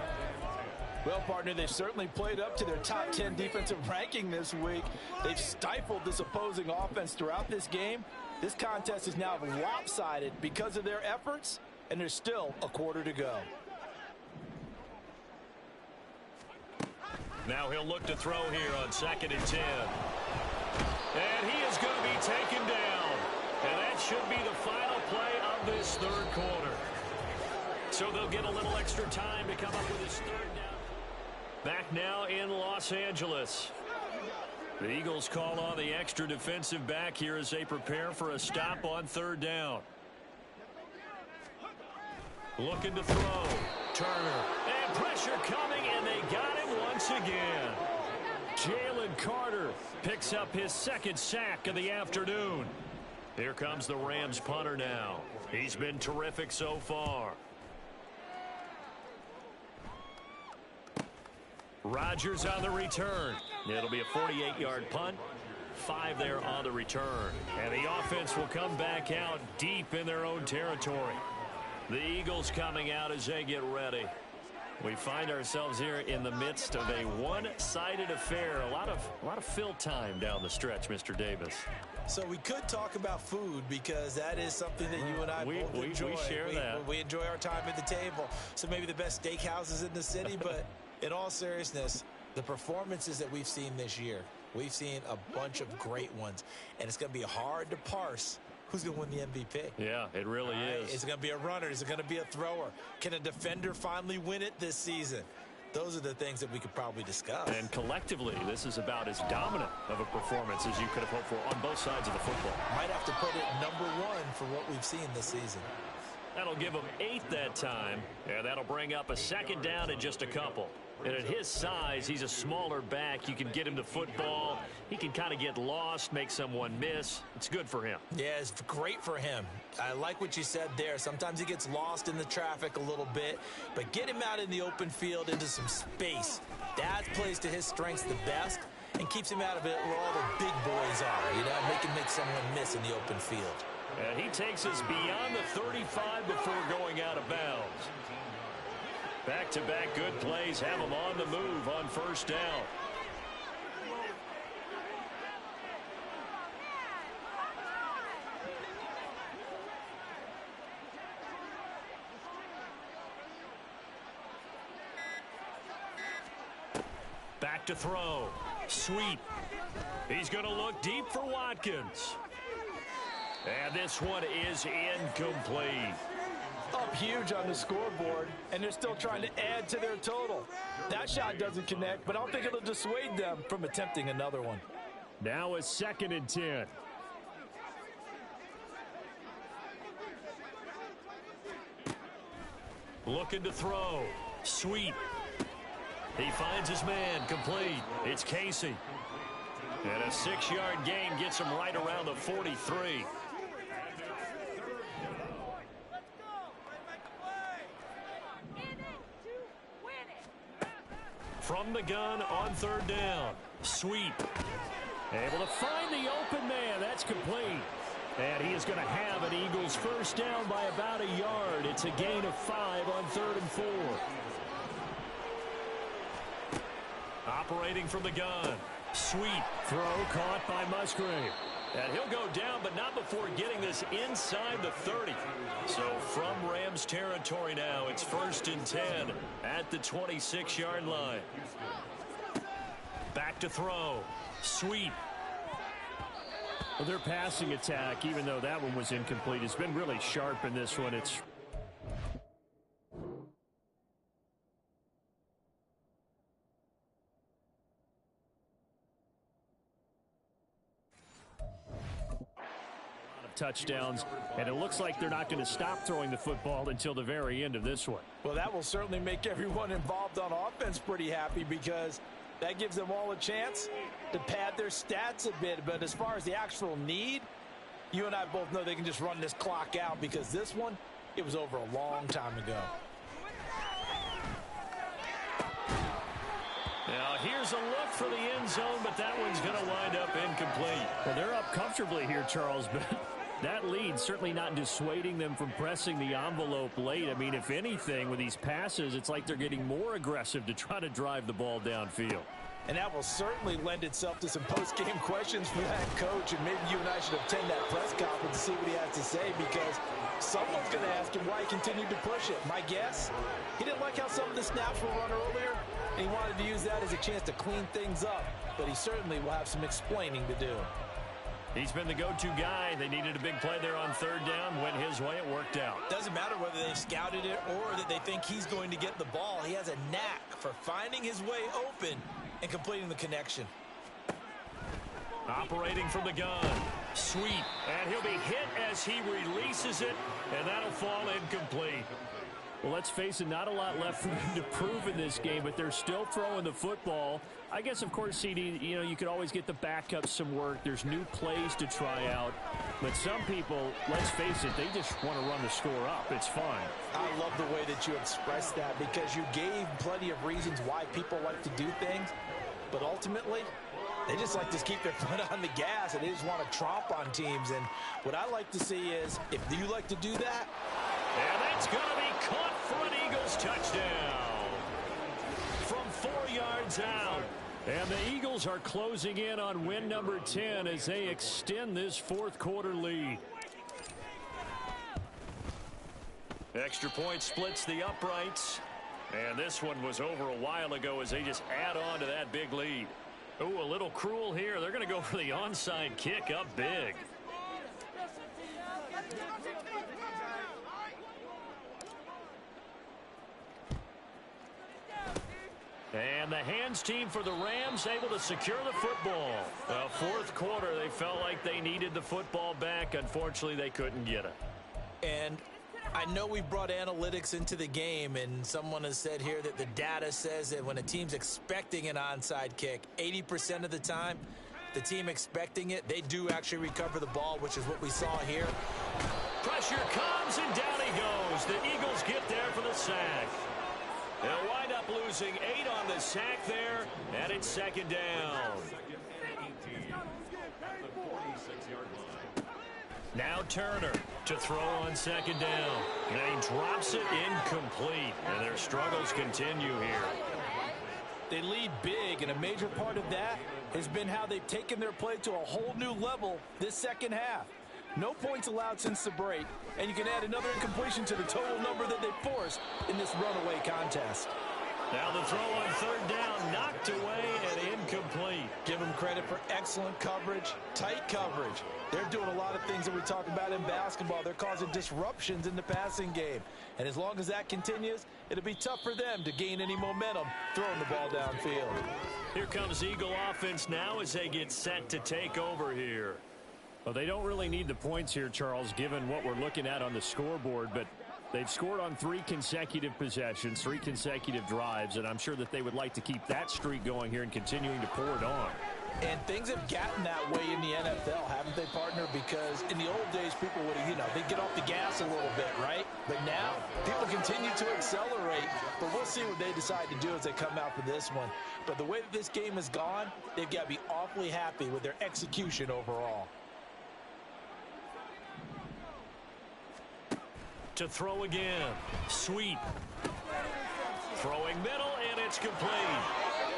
Well, partner, they've certainly played up to their top 10 defensive ranking this week. They've stifled this opposing offense throughout this game. This contest is now lopsided because of their efforts, and there's still a quarter to go. Now he'll look to throw here on 2nd and 10. And he is going to be taken down. And that should be the final play of this third quarter. So they'll get a little extra time to come up with his third down. Back now in Los Angeles. The Eagles call on the extra defensive back here as they prepare for a stop on 3rd down. Looking to throw. Turner. And pressure coming, and they got him once again. Jalen Carter picks up his 2nd sack of the afternoon. Here comes the Rams punter now. He's been terrific so far. Rodgers on the return. It'll be a 48-yard punt. 5 there on the return. And the offense will come back out deep in their own territory. The Eagles coming out as they get ready. We find ourselves here in the midst of a one-sided affair. A lot of fill time down the stretch, Mr. Davis. So we could talk about food, because that is something that you and I both enjoy. We share that. We enjoy our time at the table. So maybe the best steakhouses in the city, but in all seriousness, the performances that we've seen this year, we've seen a bunch of great ones, and it's going to be hard to parse who's going to win the MVP. Yeah, it really is. Is it going to be a runner? Is it going to be a thrower? Can a defender finally win it this season? Those are the things that we could probably discuss. And collectively, this is about as dominant of a performance as you could have hoped for on both sides of the football. Might have to put it number 1 for what we've seen this season. That'll give him 8 that time, and that'll bring up a 2nd down in just a couple. And at his size, he's a smaller back. You can get him the football. He can kind of get lost, make someone miss. It's good for him. Yeah, it's great for him. I like what you said there. Sometimes he gets lost in the traffic a little bit, but get him out in the open field into some space. That plays to his strengths the best and keeps him out of it where all the big boys are. You know, make someone miss in the open field. And he takes us beyond the 35 before going out of bounds. Back-to-back good plays have him on the move on 1st down. Back to throw. Sweep. He's going to look deep for Watkins. And this one is incomplete. Up huge on the scoreboard, and they're still trying to add to their total. That shot doesn't connect, but I don't think it'll dissuade them from attempting another one. Now a 2nd and 10. Looking to throw. Sweep. He finds his man. Complete. It's Casey. And a 6-yard gain gets him right around the 43. From the gun on 3rd down. Sweep. Able to find the open man. That's complete. And he is going to have an Eagles 1st down by about a yard. It's a gain of 5 on 3rd and 4. Operating from the gun. Sweep. Throw caught by Musgrave. And he'll go down, but not before getting this inside the 30. So from Rams territory now, it's 1st and 10 at the 26-yard line. Back to throw. Sweep. Well, their passing attack, even though that one was incomplete, has been really sharp in this one. It's touchdowns, and it looks like they're not going to stop throwing the football until the very end of this one. Well, that will certainly make everyone involved on offense pretty happy because that gives them all a chance to pad their stats a bit. But as far as the actual need, you and I both know they can just run this clock out because this one, it was over a long time ago. Now, here's a look for the end zone, but that one's going to wind up incomplete. Well, they're up comfortably here, Charles, but that lead certainly not dissuading them from pressing the envelope late. I mean, if anything, with these passes, it's like they're getting more aggressive to try to drive the ball downfield. And that will certainly lend itself to some post-game questions for that coach, and maybe you and I should attend that press conference to see what he has to say because someone's going to ask him why he continued to push it. My guess, he didn't like how some of the snaps were run earlier, and he wanted to use that as a chance to clean things up. But he certainly will have some explaining to do. He's been the go-to guy. They needed a big play there on third down. Went his way. It worked out. Doesn't matter whether they've scouted it or that they think he's going to get the ball. He has a knack for finding his way open and completing the connection. Operating from the gun. Sweet. And he'll be hit as he releases it, and that'll fall incomplete. Well, let's face it, not a lot left for them to prove in this game, but they're still throwing the football. I guess, of course, CD, you could always get the backups some work. There's new plays to try out. But some people, let's face it, they just want to run the score up. It's fun. I love the way that you expressed that because you gave plenty of reasons why people like to do things. But ultimately, they just like to keep their foot on the gas, and they just want to tromp on teams. And what I like to see is, if you like to do that, and that's going to be caught for an Eagles touchdown from 4 yards out. And the Eagles are closing in on win number 10 as they extend this fourth quarter lead. Extra point splits the uprights. And this one was over a while ago as they just add on to that big lead. Ooh, a little cruel here. They're going to go for the onside kick up big. And the hands team for the Rams able to secure the football. Fourth quarter, they felt like they needed the football back. Unfortunately, they couldn't get it. And I know we brought analytics into the game, and someone has said here that the data says that when a team's expecting an onside kick, 80% of the time, the team expecting it, they do actually recover the ball, which is what we saw here. Pressure comes, and down he goes. The Eagles get there for the sack. They'll wind up losing 8 on the sack there, and it's second down. Now Turner to throw on second down. And he drops it incomplete. And their struggles continue here. they lead big, and a major part of that has been how they've taken their play to a whole new level this second half. No points allowed since the break, and you can add another incompletion to the total number that they forced in this runaway contest. Now the throw on third down, knocked away and incomplete. Give them credit for excellent coverage, tight coverage. They're doing a lot of things that we talk about in basketball. They're causing disruptions in the passing game. And as long as that continues, it'll be tough for them to gain any momentum throwing the ball downfield. Here comes Eagle offense now as they get set to take over here. Well, they don't really need the points here, Charles, given what we're looking at on the scoreboard, but they've scored on 3 consecutive possessions, 3 consecutive drives, and I'm sure that they would like to keep that streak going here and continuing to pour it on. And things have gotten that way in the NFL, haven't they, partner? Because in the old days, people would, they'd get off the gas a little bit, right? But now, people continue to accelerate. But we'll see what they decide to do as they come out for this one. But the way that this game has gone, they've got to be awfully happy with their execution overall. To throw again. Sweet. Throwing middle, and it's complete.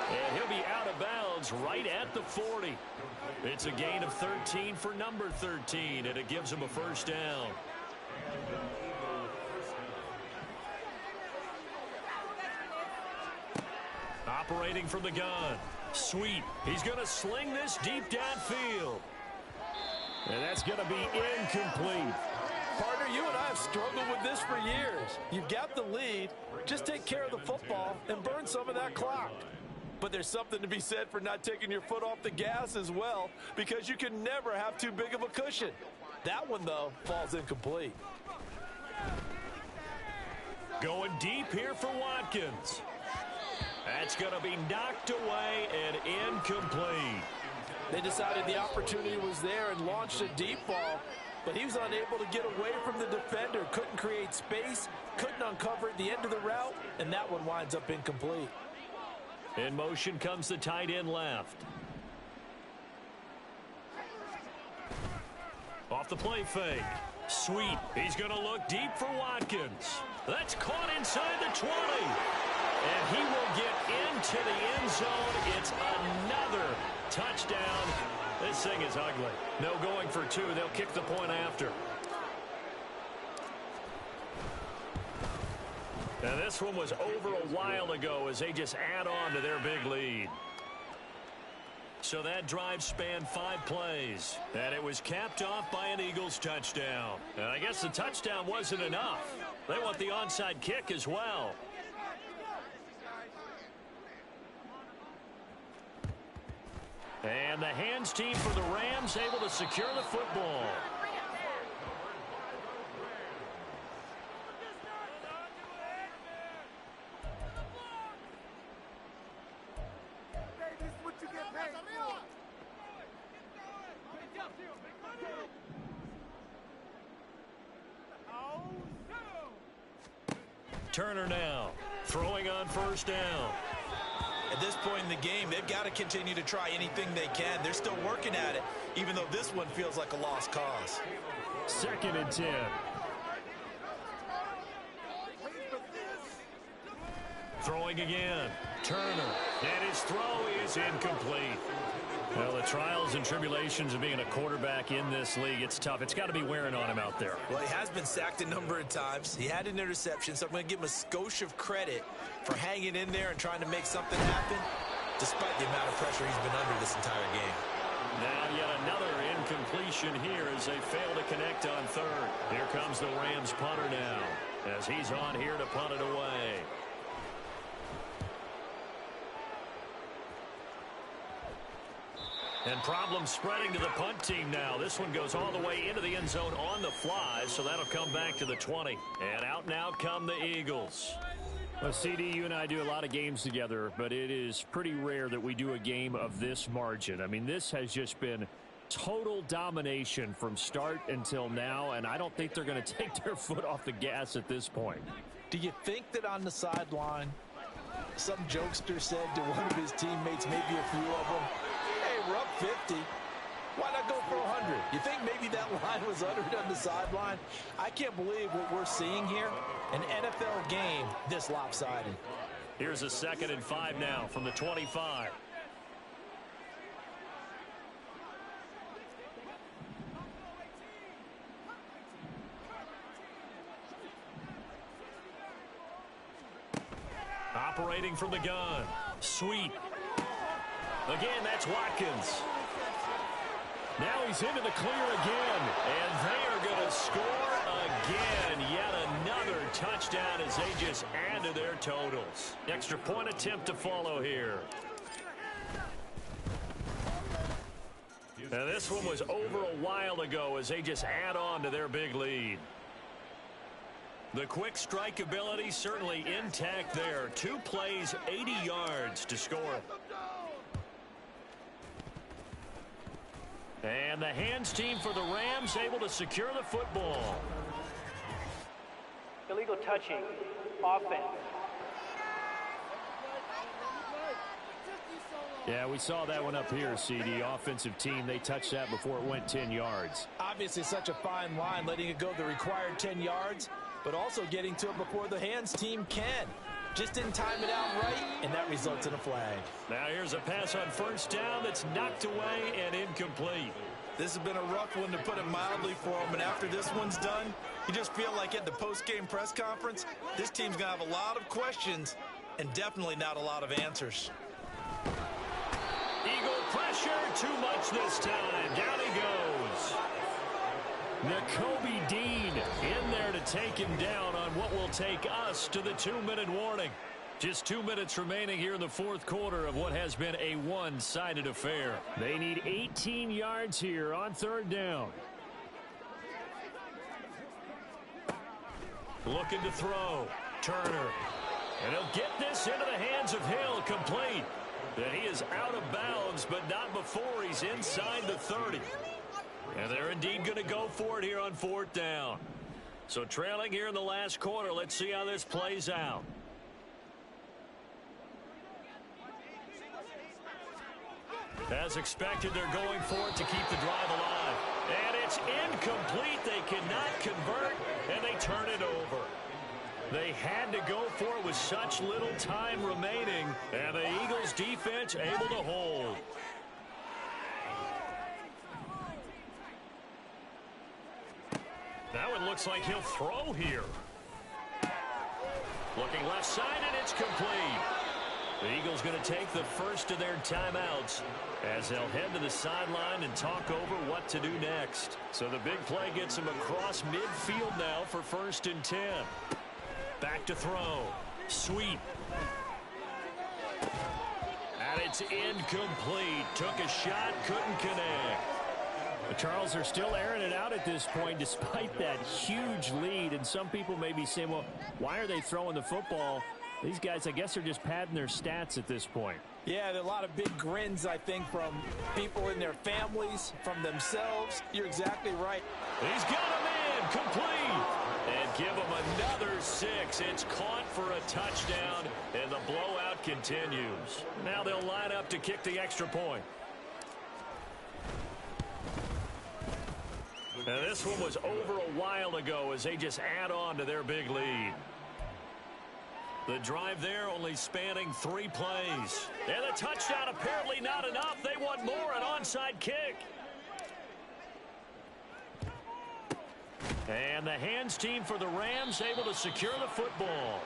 And he'll be out of bounds right at the 40. It's a gain of 13 for number 13, and it gives him a first down. Operating from the gun. Sweet. He's going to sling this deep downfield. And that's going to be incomplete. Partner, you and I have struggled with this for years. You've got the lead. Just take care of the football and burn some of that clock. But there's something to be said for not taking your foot off the gas as well, because you can never have too big of a cushion. That one, though, falls incomplete. Going deep here for Watkins. That's going to be knocked away and incomplete. They decided the opportunity was there and launched a deep ball, but he was unable to get away from the defender, couldn't create space, couldn't uncover at the end of the route, and that one winds up incomplete. In motion comes the tight end left. Off the play fake. Sweet. He's going to look deep for Watkins. That's caught inside the 20. And he will get into the end zone. It's another touchdown. This thing is ugly. No going for two. They'll kick the point after. And this one was over a while ago as they just add on to their big lead. So that drive spanned 5 plays. And it was capped off by an Eagles touchdown. And I guess the touchdown wasn't enough. They want the onside kick as well. And the hands team for the Rams able to secure the football. Turner now, throwing on first down. At this point in the game, they've got to continue to try anything they can. They're still working at it, even though this one feels like a lost cause. 2nd and 10. Throwing again. Turner. And his throw is incomplete. Well, the trials and tribulations of being a quarterback in this league, it's tough. It's got to be wearing on him out there. Well, he has been sacked a number of times. He had an interception, so I'm going to give him a skosh of credit for hanging in there and trying to make something happen, despite the amount of pressure he's been under this entire game. Now yet another incompletion here as they fail to connect on third. Here comes the Rams punter now as he's on here to punt it away. And problems spreading to the punt team now. This one goes all the way into the end zone on the fly, so that'll come back to the 20. And out and out come the Eagles. Well, CD, you and I do a lot of games together, but it is pretty rare that we do a game of this margin. I mean, this has just been total domination from start until now, and I don't think they're going to take their foot off the gas at this point. Do you think that on the sideline, some jokester said to one of his teammates, maybe a few of them, hey, we're up 50. Why not go for 100? You think maybe that line was uttered on the sideline? I can't believe what we're seeing here. An NFL game this lopsided. Here's a 2nd and 5 now from the 25. Operating from the gun. Sweet. Again, that's Watkins. Now he's into the clear again. And they are going to score again. Yet another touchdown as they just add to their totals. Extra point attempt to follow here. Now this one was over a while ago as they just add on to their big lead. The quick strike ability certainly intact there. 2 plays, 80 yards to score. And the hands team for the Rams able to secure the football. Illegal touching. Offense. Yeah, we saw that one up here, CD. Offensive team, they touched that before it went 10 yards. Obviously such a fine line, letting it go the required 10 yards, but also getting to it before the hands team can. Just didn't time it out right, and that results in a flag. Now here's a pass on first down that's knocked away and incomplete. This has been a rough one, to put it mildly, for him. And after this one's done, you just feel like at the post-game press conference, this team's going to have a lot of questions and definitely not a lot of answers. Eagle pressure, too much this time. Down he goes. Nakobe Dean in there to take him down on what will take us to the 2-minute warning. Just 2 minutes remaining here in the fourth quarter of what has been a one-sided affair. They need 18 yards here on third down. Looking to throw. Turner. And he'll get this into the hands of Hill, complete. And he is out of bounds, but not before he's inside the 30. And they're indeed going to go for it here on 4th down. So trailing here in the last quarter, let's see how this plays out. As expected, they're going for it to keep the drive alive. And it's incomplete. They cannot convert, and they turn it over. They had to go for it with such little time remaining, and the Eagles defense able to hold. Now it looks like he'll throw here. Looking left side, and it's complete. The Eagles going to take the first of their timeouts as they'll head to the sideline and talk over what to do next. So the big play gets them across midfield now for 1st and 10. Back to throw. Sweet. And it's incomplete. Took a shot, couldn't connect. The Charles are still airing it out at this point despite that huge lead. And some people may be saying, well, why are they throwing the football? These guys, I guess, are just padding their stats at this point. Yeah, there are a lot of big grins, I think, from people in their families, from themselves. You're exactly right. He's got him in, complete. And give him another 6. It's caught for a touchdown, and the blowout continues. Now they'll line up to kick the extra point. Now this one was over a while ago as they just add on to their big lead. The drive there only spanning 3 plays. And the touchdown apparently not enough. They want more, an onside kick. And the hands team for the Rams able to secure the football.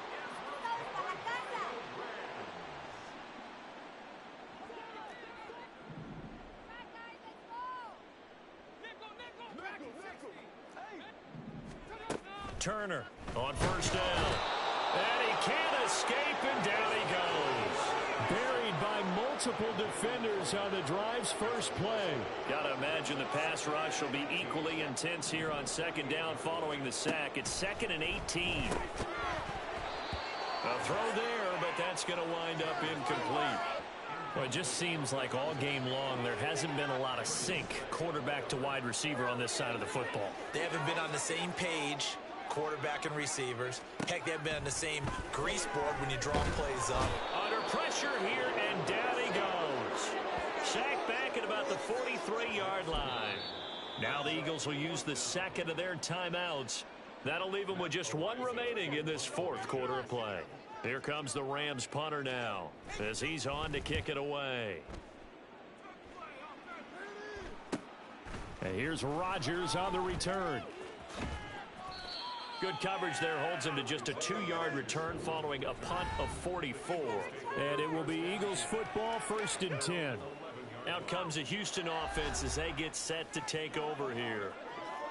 Turner on 1st down. And he can't escape, and down he goes. Buried by multiple defenders on the drive's first play. Got to imagine the pass rush will be equally intense here on 2nd down following the sack. It's 2nd and 18. A throw there, but that's going to wind up incomplete. Well, it just seems like all game long there hasn't been a lot of sync quarterback to wide receiver on this side of the football. They haven't been on the same page, quarterback and receivers. Heck, they've been on the same grease board when you draw plays up. Under pressure here, and down he goes. Sacked back at about the 43-yard line. Now the Eagles will use the 2nd of their timeouts. That'll leave them with just 1 remaining in this 4th quarter of play. Here comes the Rams punter now as he's on to kick it away. And here's Rodgers on the return. Good coverage there holds him to just a 2-yard return following a punt of 44. And it will be Eagles football, 1st and 10. Out comes the Houston offense as they get set to take over here.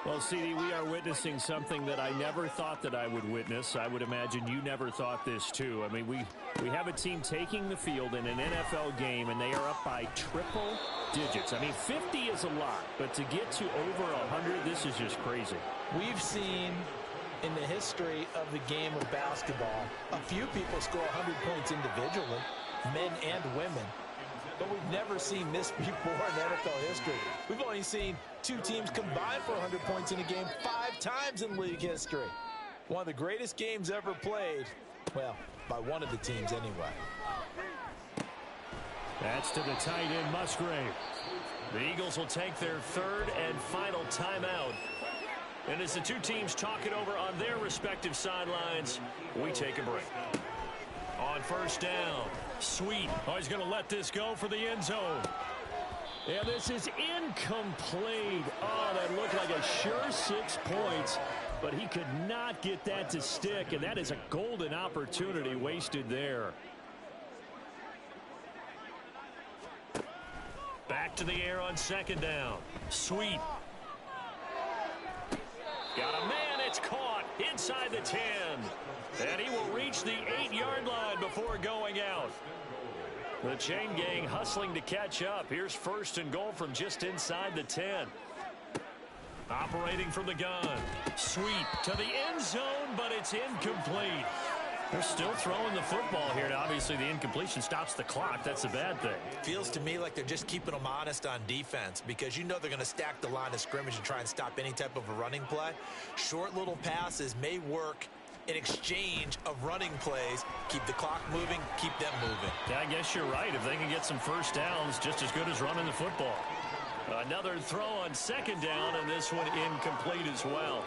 Well, CD, we are witnessing something that I never thought that I would witness. I would imagine you never thought this, too. I mean, we have a team taking the field in an NFL game, and they are up by triple digits. I mean, 50 is a lot, but to get to over 100, this is just crazy. We've seen in the history of the game of basketball a few people score 100 points individually, men and women. But we've never seen this before in NFL history. We've only seen 2 teams combine for 100 points in a game 5 times in league history. One of the greatest games ever played, well, by one of the teams anyway. That's to the tight end, Musgrave. The Eagles will take their 3rd and final timeout. And as the 2 teams talk it over on their respective sidelines, we take a break. On 1st down, Sweet. Oh, he's going to let this go for the end zone. And this is incomplete. Oh, that looked like a sure 6 points, but he could not get that to stick, and that is a golden opportunity wasted there. Back to the air on 2nd down. Sweet. Got a man, it's caught inside the 10. And he will reach the 8-yard line before going out. The chain gang hustling to catch up. Here's 1st and goal from just inside the 10. Operating from the gun. Sweep to the end zone, but it's incomplete. They're still throwing the football here, and obviously the incompletion stops the clock. That's a bad thing. Feels to me like they're just keeping them honest on defense because you know they're going to stack the line of scrimmage and try and stop any type of a running play. Short little passes may work in exchange of running plays. Keep the clock moving, keep them moving. Yeah, I guess you're right. If they can get some first downs, just as good as running the football. Another throw on second down, and this one incomplete as well.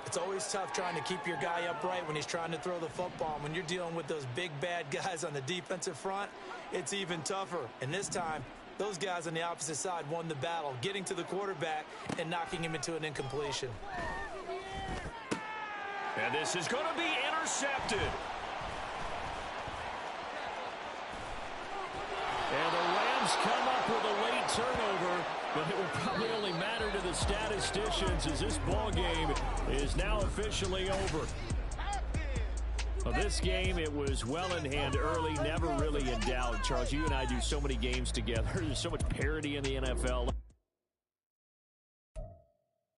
It's always tough trying to keep your guy upright when he's trying to throw the football. When you're dealing with those big, bad guys on the defensive front, it's even tougher. And this time, those guys on the opposite side won the battle, getting to the quarterback and knocking him into an incompletion. And this is going to be intercepted. And the Rams come up with a late turnover, but it will probably only matter to the statisticians as this ball game is now officially over. Well, this game, it was well in hand early, never really in doubt. Charles, you and I do so many games together. There's so much parity in the NFL.